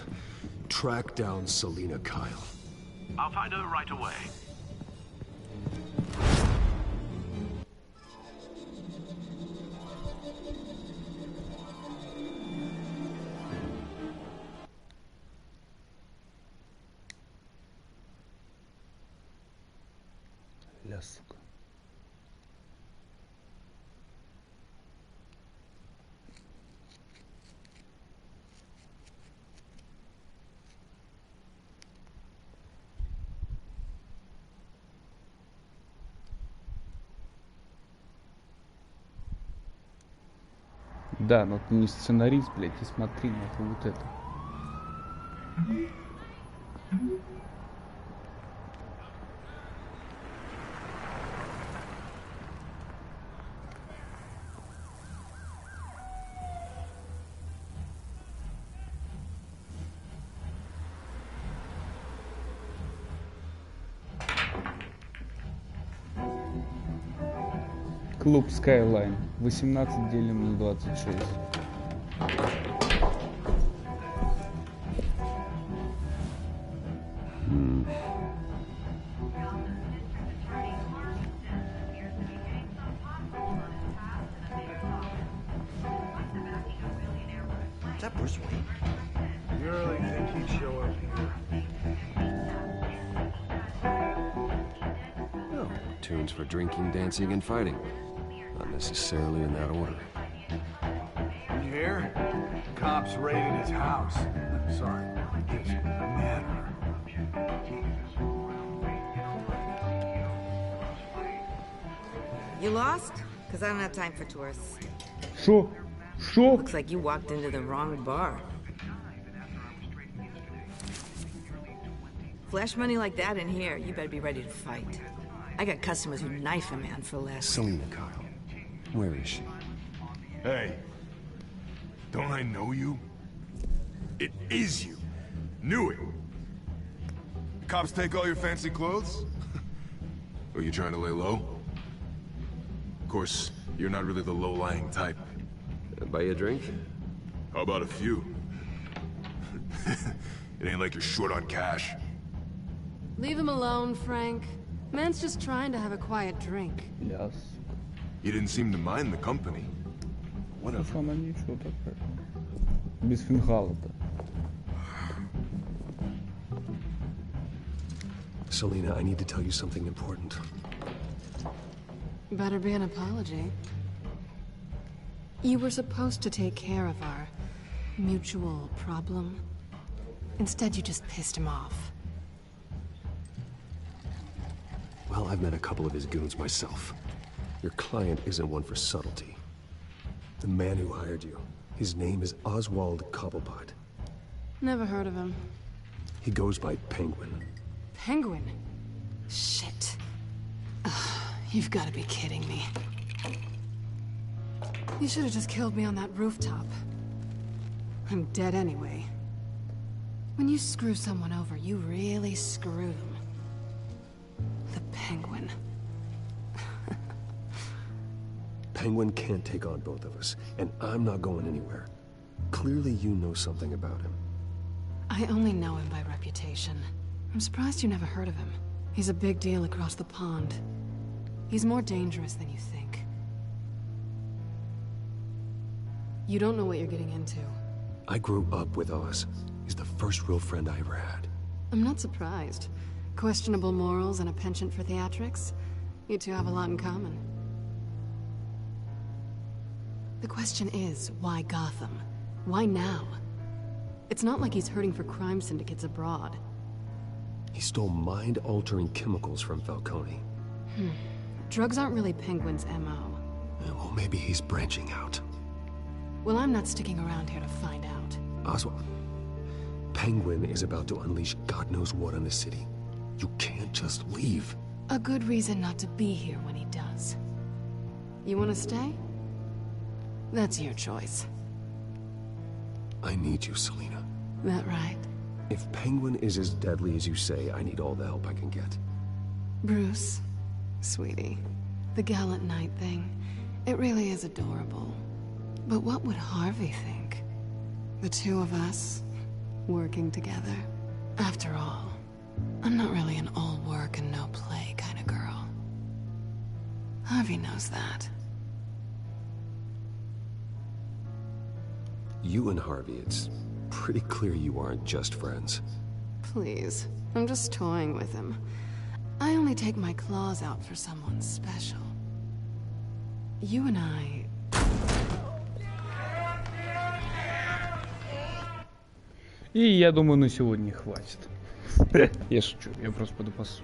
track down Selina Kyle. I'll find her right away. Ля, сука. Да, но ты не сценарист, блядь, и смотри на это вот это. Клуб Skyline. 18 делим на 26. Is that Bruce Wayne? You really think he'd show up here? Oh, tunes for drinking, dancing, and fighting. Not necessarily in that order. You hear? Cops raided his house. Sorry, his manor. You lost? Because I don't have time for tourists. Шо? Шо? Looks like you walked into the wrong bar. Flash money like that in here, you better be ready to fight. I got customers who knife a man for less. Selina Kyle. Where is she? Hey, don't I know you? It is you. Knew it. The cops take all your fancy clothes? Are you trying to lay low? Of course, you're not really the low-lying type. Buy you a drink? How about a few? It ain't like you're short on cash. Leave him alone, Frank. Man's just trying to have a quiet drink. Yes. You didn't seem to mind the company. Whatever. Она ничего такая. Без фингала-то. Selina, I need to tell you something important. Better be an apology. You were supposed to take care of our mutual problem. Instead, you just pissed him off. Well, I've met a couple of his goons myself. Your client isn't one for subtlety. The man who hired you, his name is Oswald Cobblepot. Never heard of him. He goes by Penguin. Penguin? Shit. Ugh, you've got to be kidding me. You should have just killed me on that rooftop. I'm dead anyway. When you screw someone over, you really screw them. The Penguin. Penguin can't take on both of us, and I'm not going anywhere. Clearly you know something about him. I only know him by reputation. I'm surprised you never heard of him. He's a big deal across the pond. He's more dangerous than you think. You don't know what you're getting into. I grew up with Oz. He's the first real friend I ever had. I'm not surprised. Questionable morals and a penchant for theatrics. You two have a lot in common. The question is, why Gotham? Why now? It's not like he's hurting for crime syndicates abroad. He stole mind-altering chemicals from Falcone. Drugs aren't really Penguin's MO. Well, maybe he's branching out. Well, I'm not sticking around here to find out. Oswald, Penguin is about to unleash God knows what on the city. You can't just leave. A good reason not to be here when he does. You want to stay? That's your choice. I need you, Selina. That right? If Penguin is as deadly as you say, I need all the help I can get. Bruce, sweetie, the gallant knight thing, it really is adorable. But what would Harvey think? The two of us, working together. After all, I'm not really an all work and no play kind of girl. Harvey knows that. You and Harvey, it's pretty clear you aren't just friends. Please, I'm just toying with him. I only take my claws out for someone special. You and I... И я думаю, на сегодня хватит. Я шучу, я просто пойду пасу.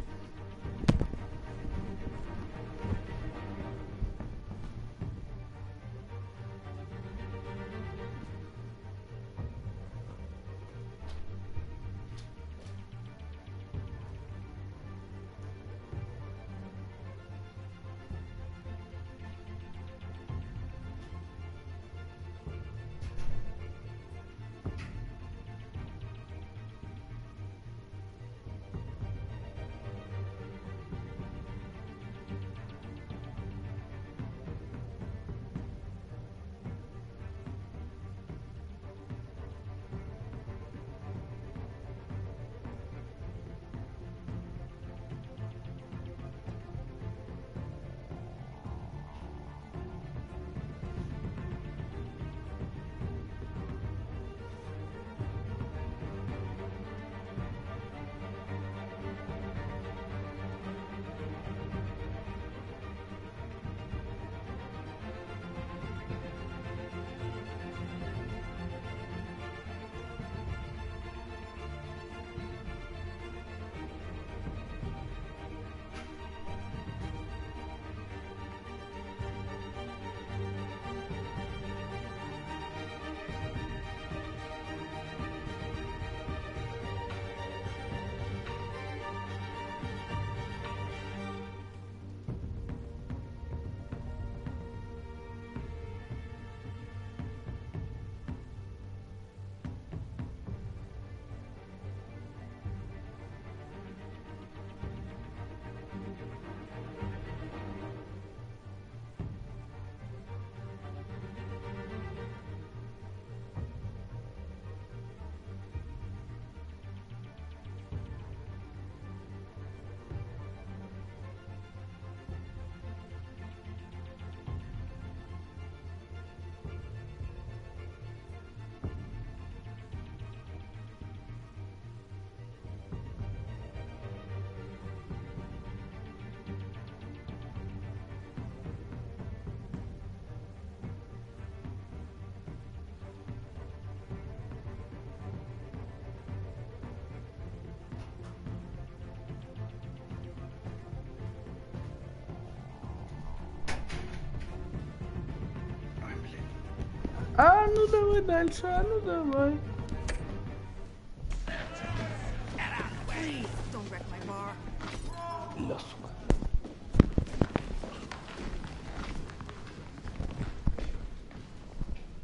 А ну давай дальше, а ну давай.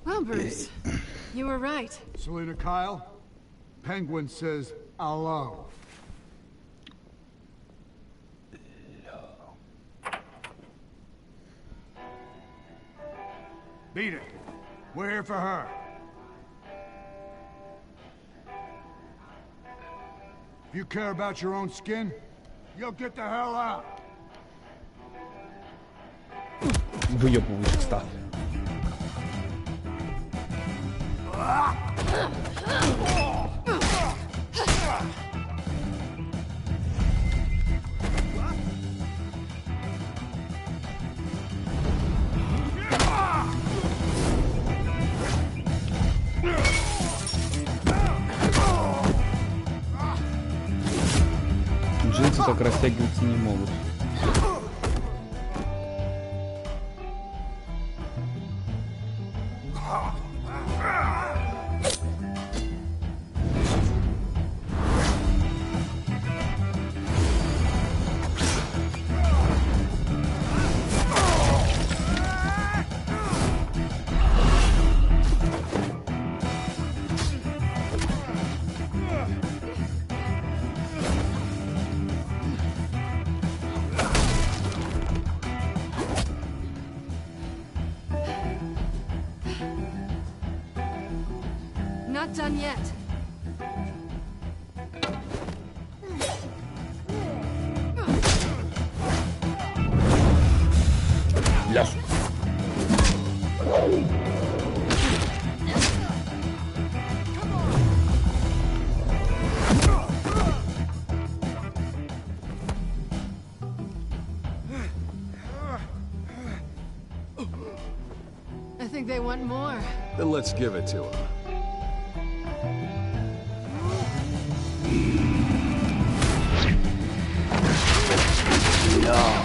Well, Bruce, you were right. Selina Kyle, Penguin says hello. Beat it. We're here for her. If you care about your own skin, you'll get the hell out. Выебываешь, встал. Джинсы так растягиваться не могут. Not done yet. Ляж. I think they want more. Then let's give it to them. No.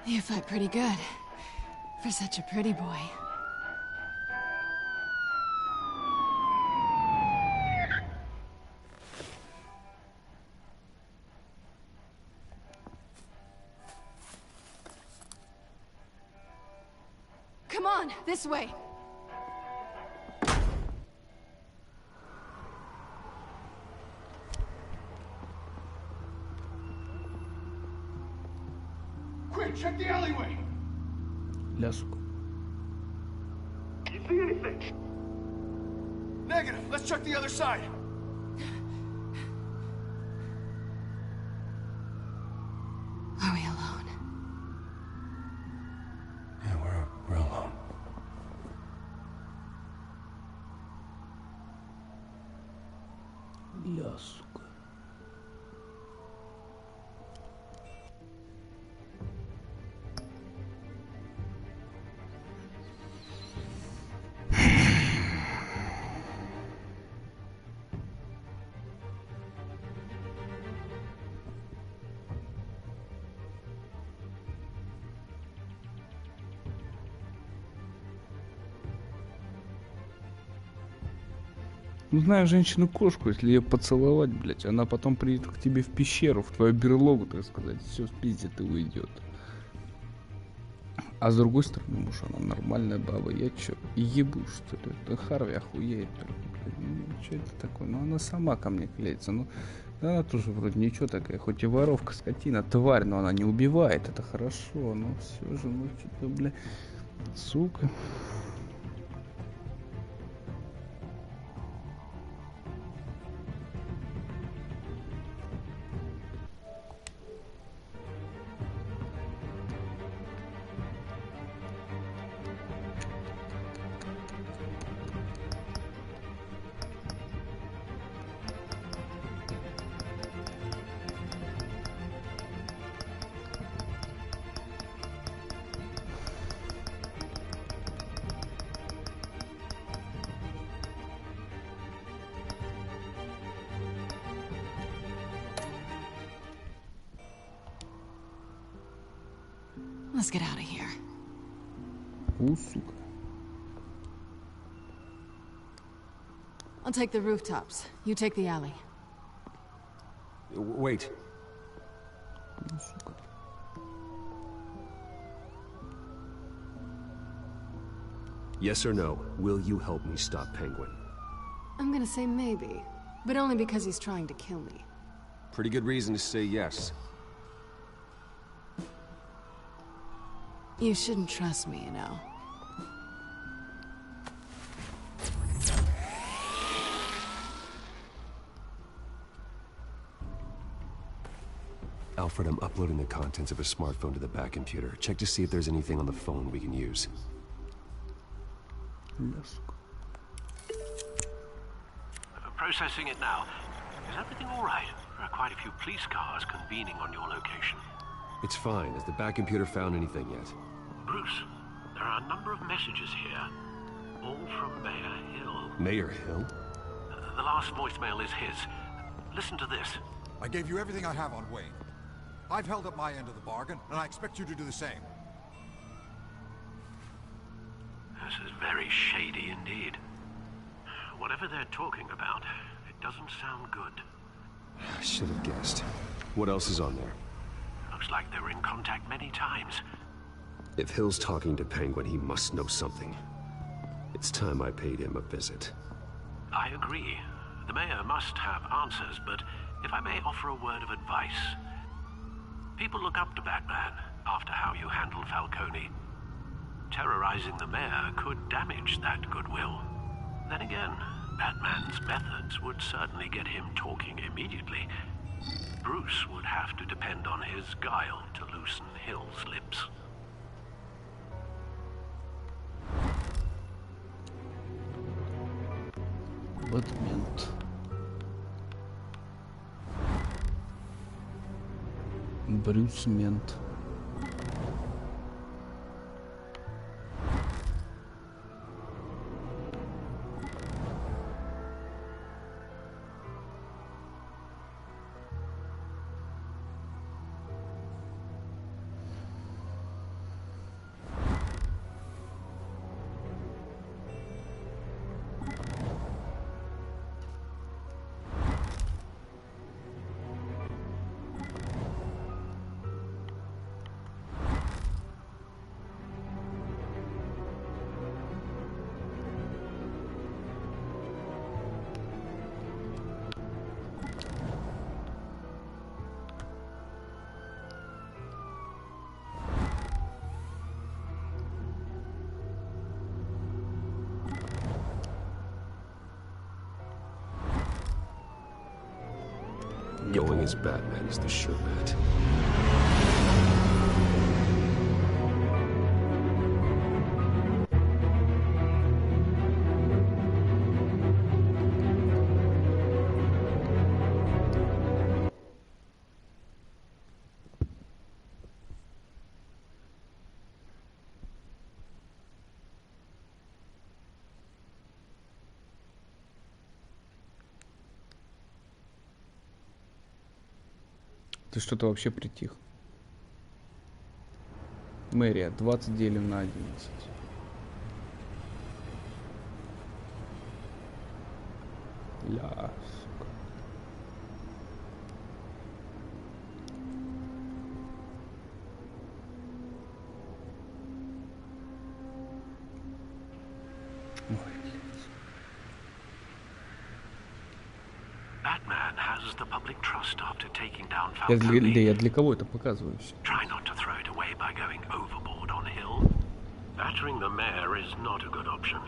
You fight pretty good. For such a pretty boy. Come on, this way. Quick, check the alleyway. Ля, сука. You see anything? Negative. Let's check the other side. Are we alone? Yeah, we're alone. Ля, сука. Ну, знаешь, женщину-кошку, если ее поцеловать, блядь, она потом приедет к тебе в пещеру, в твою берлогу, так сказать, все спиздит и уйдет. А с другой стороны, муж, она нормальная баба, я чё, ебу, что ли? Это Харви охуеет, блядь, ну, что это такое? Ну, она сама ко мне клеится, ну, она тоже вроде ничего такая, хоть и воровка, скотина, тварь, но она не убивает, это хорошо, но все же, ну, что-то, блядь, сука. Let's get out of here. У, сука. I'll take the rooftops. You take the alley. Wait. Yes or no, will you help me stop Penguin? I'm gonna say maybe, but only because he's trying to kill me. Pretty good reason to say yes. You shouldn't trust me, you know. Alfred, I'm uploading the contents of a smartphone to the back computer. Check to see if there's anything on the phone we can use. Yes. Processing it now. Is everything all right? There are quite a few police cars convening on your location. It's fine. Has the back computer found anything yet? Bruce, there are a number of messages here. All from Mayor Hill. Mayor Hill? The last voicemail is his. Listen to this. I gave you everything I have on Wayne. I've held up my end of the bargain, and I expect you to do the same. This is very shady indeed. Whatever they're talking about, it doesn't sound good. I should have guessed. What else is on there? Looks like they were in contact many times. If Hill's talking to Penguin, he must know something. It's time I paid him a visit. I agree. The mayor must have answers, but if I may offer a word of advice. People look up to Batman after how you handled Falcone. Terrorizing the mayor could damage that goodwill. Then again, Batman's methods would certainly get him talking immediately. Bruce would have to depend on his guile to loosen Hill's lips. ПлАхойМинт. Брюс Мент. Going as Batman is the sure bet. Ты что-то вообще притих. Мэрия, 20 делим на 11. Ля, сука. Batman has the public trust after taking down Я Falcone. для кого это показываю? Try not to throw it away by going overboard on Hill. Battering the mayor is not a good option,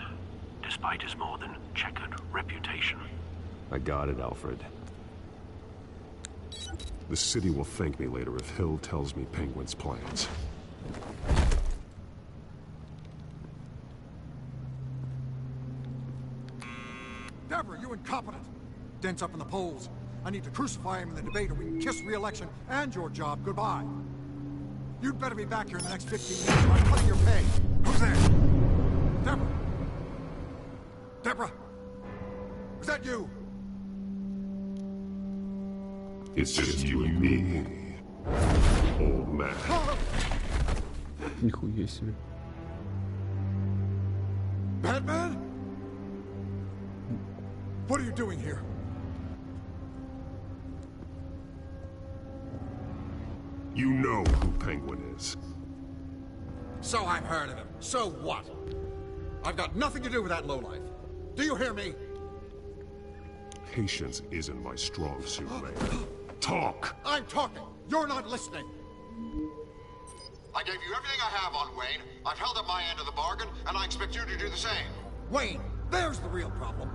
despite his more than checkered reputation. I got it, Alfred. The city will thank me later if Hill tells me Penguin's plans. Deborah, you incompetent! Dents up in the polls. I need to crucify him in the debate or we can kiss re-election and your job goodbye. You'd better be back here in the next 15 minutes or I'm cutting your pay. Who's there? Deborah! Deborah! Was that you? It's just you and me, old man. Нихуя себе. Batman? What are you doing here? You know who Penguin is. So I've heard of him. So what? I've got nothing to do with that lowlife. Do you hear me? Patience isn't my strong suit, Mayor. Talk! I'm talking. You're not listening. I gave you everything I have on Wayne. I've held up my end of the bargain, and I expect you to do the same. Wayne, there's the real problem.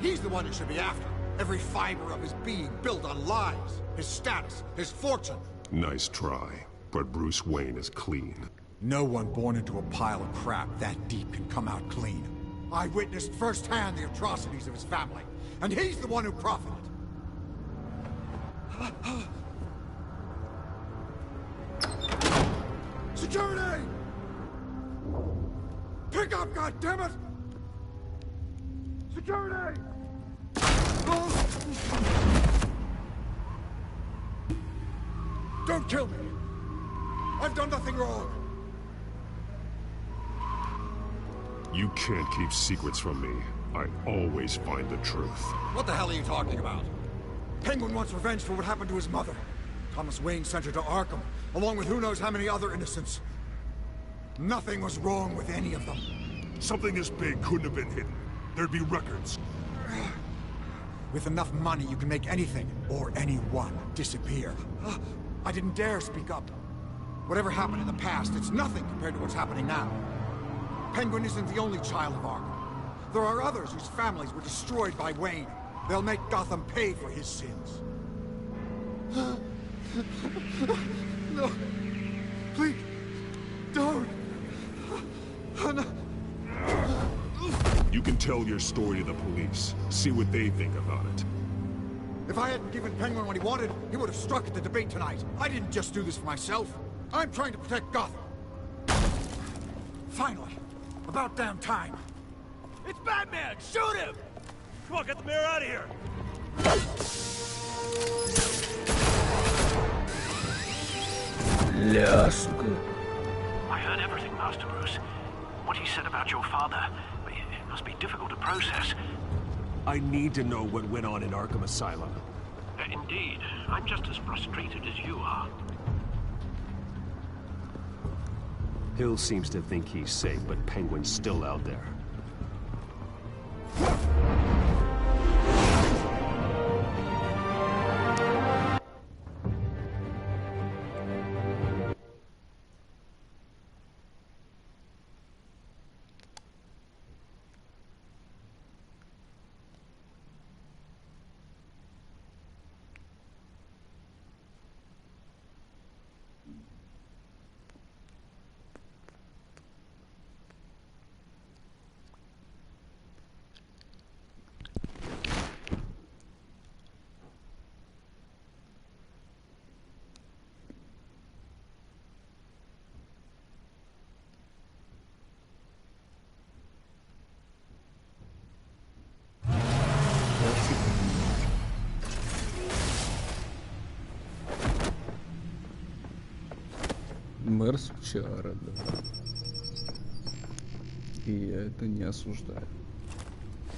He's the one you should be after. Every fiber of his being built on lies, his status, his fortune. Nice try, but Bruce Wayne is clean. No one born into a pile of crap that deep can come out clean. I witnessed firsthand the atrocities of his family, and he's the one who profited. Security! Pick up, goddammit! Security! Don't kill me! I've done nothing wrong! You can't keep secrets from me. I always find the truth. What the hell are you talking about? Penguin wants revenge for what happened to his mother. Thomas Wayne sent her to Arkham, along with who knows how many other innocents. Nothing was wrong with any of them. Something this big couldn't have been hidden. There'd be records. With enough money, you can make anything, or anyone, disappear. I didn't dare speak up. Whatever happened in the past, it's nothing compared to what's happening now. Penguin isn't the only child of Arkham. There are others whose families were destroyed by Wayne. They'll make Gotham pay for his sins. No. Please. Don't. No. You can tell your story to the police. See what they think about it. If I hadn't given Penguin what he wanted, he would have struck at the debate tonight. I didn't just do this for myself. I'm trying to protect Gotham. Finally. About damn time. It's Batman! Shoot him! Come on, get the mayor out of here! I heard everything, Master Bruce. What he said about your father, it must be difficult to process. I need to know what went on in Arkham Asylum. Indeed. I'm just as frustrated as you are. Hill seems to think he's safe, but Penguin's still out there. Мэр сучара, да. И я это не осуждаю.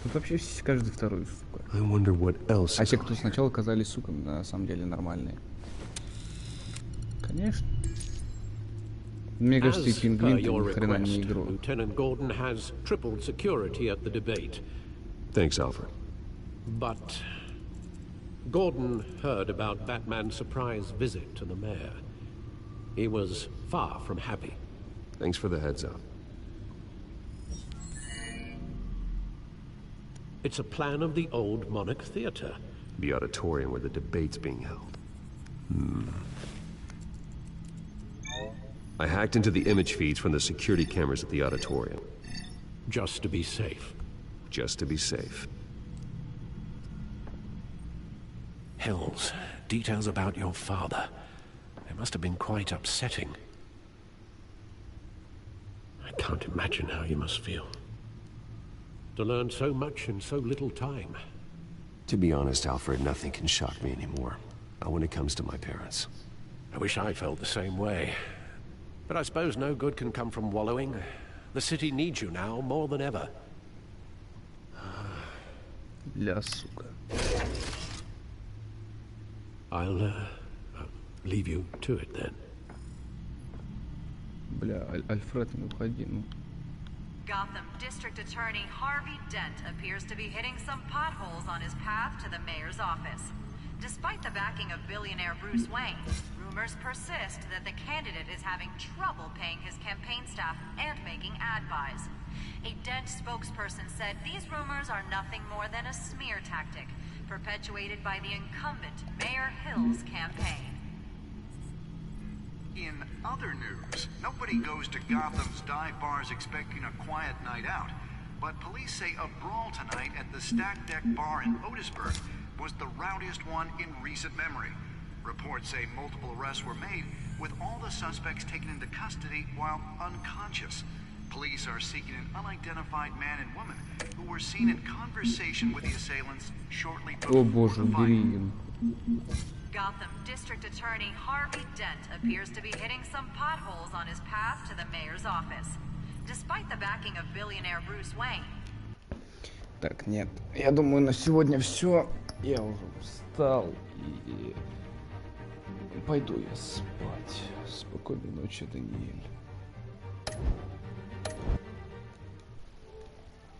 Тут вообще каждый второй, сука. А те, кто сначала казались суками, на самом деле нормальные. Конечно. Мне кажется, и Пингвин ни хрена не играл. Lieutenant Gordon has tripled security at the debate. Thanks, Alfred. But Gordon heard about Batman's surprise visit to the mayor. He was far from happy. Thanks for the heads up. It's a plan of the old Monarch Theater. The auditorium where the debate's being held. I hacked into the image feeds from the security cameras at the auditorium. Just to be safe. Just to be safe. Hills, details about your father. They must have been quite upsetting. I can't imagine how you must feel. To learn so much in so little time. To be honest, Alfred, nothing can shock me anymore. Not when it comes to my parents. I wish I felt the same way. But I suppose no good can come from wallowing. The city needs you now more than ever. Ля, сука. I'll leave you to it then. Бля, Альфред, не уходи, ну. Gotham District Attorney Harvey Dent appears to be hitting some potholes on his path to the mayor's office. Despite the backing of billionaire Bruce Wayne, rumors persist that the candidate is having trouble paying his campaign staff and making ad buys. A Dent spokesperson said these rumors are nothing more than a smear tactic, perpetuated by the incumbent Mayor Hill's campaign. In other news, nobody goes to Gotham's dive bars expecting a quiet night out. But police say a brawl tonight at the Stack Deck Bar in Otisburg was the rowdiest one in recent memory. Reports say multiple arrests were made, with all the suspects taken into custody while unconscious. Police are seeking an unidentified man and woman who were seen in conversation with the assailants shortly before the fight. Gotham District Attorney Harvey Dent appears to be hitting some potholes on his path to the mayor's office. Despite the backing of billionaire Bruce Wayne. Так, нет. Я думаю, на сегодня все. Я уже устал и пойду я спать. Спокойной ночи, Даниэль.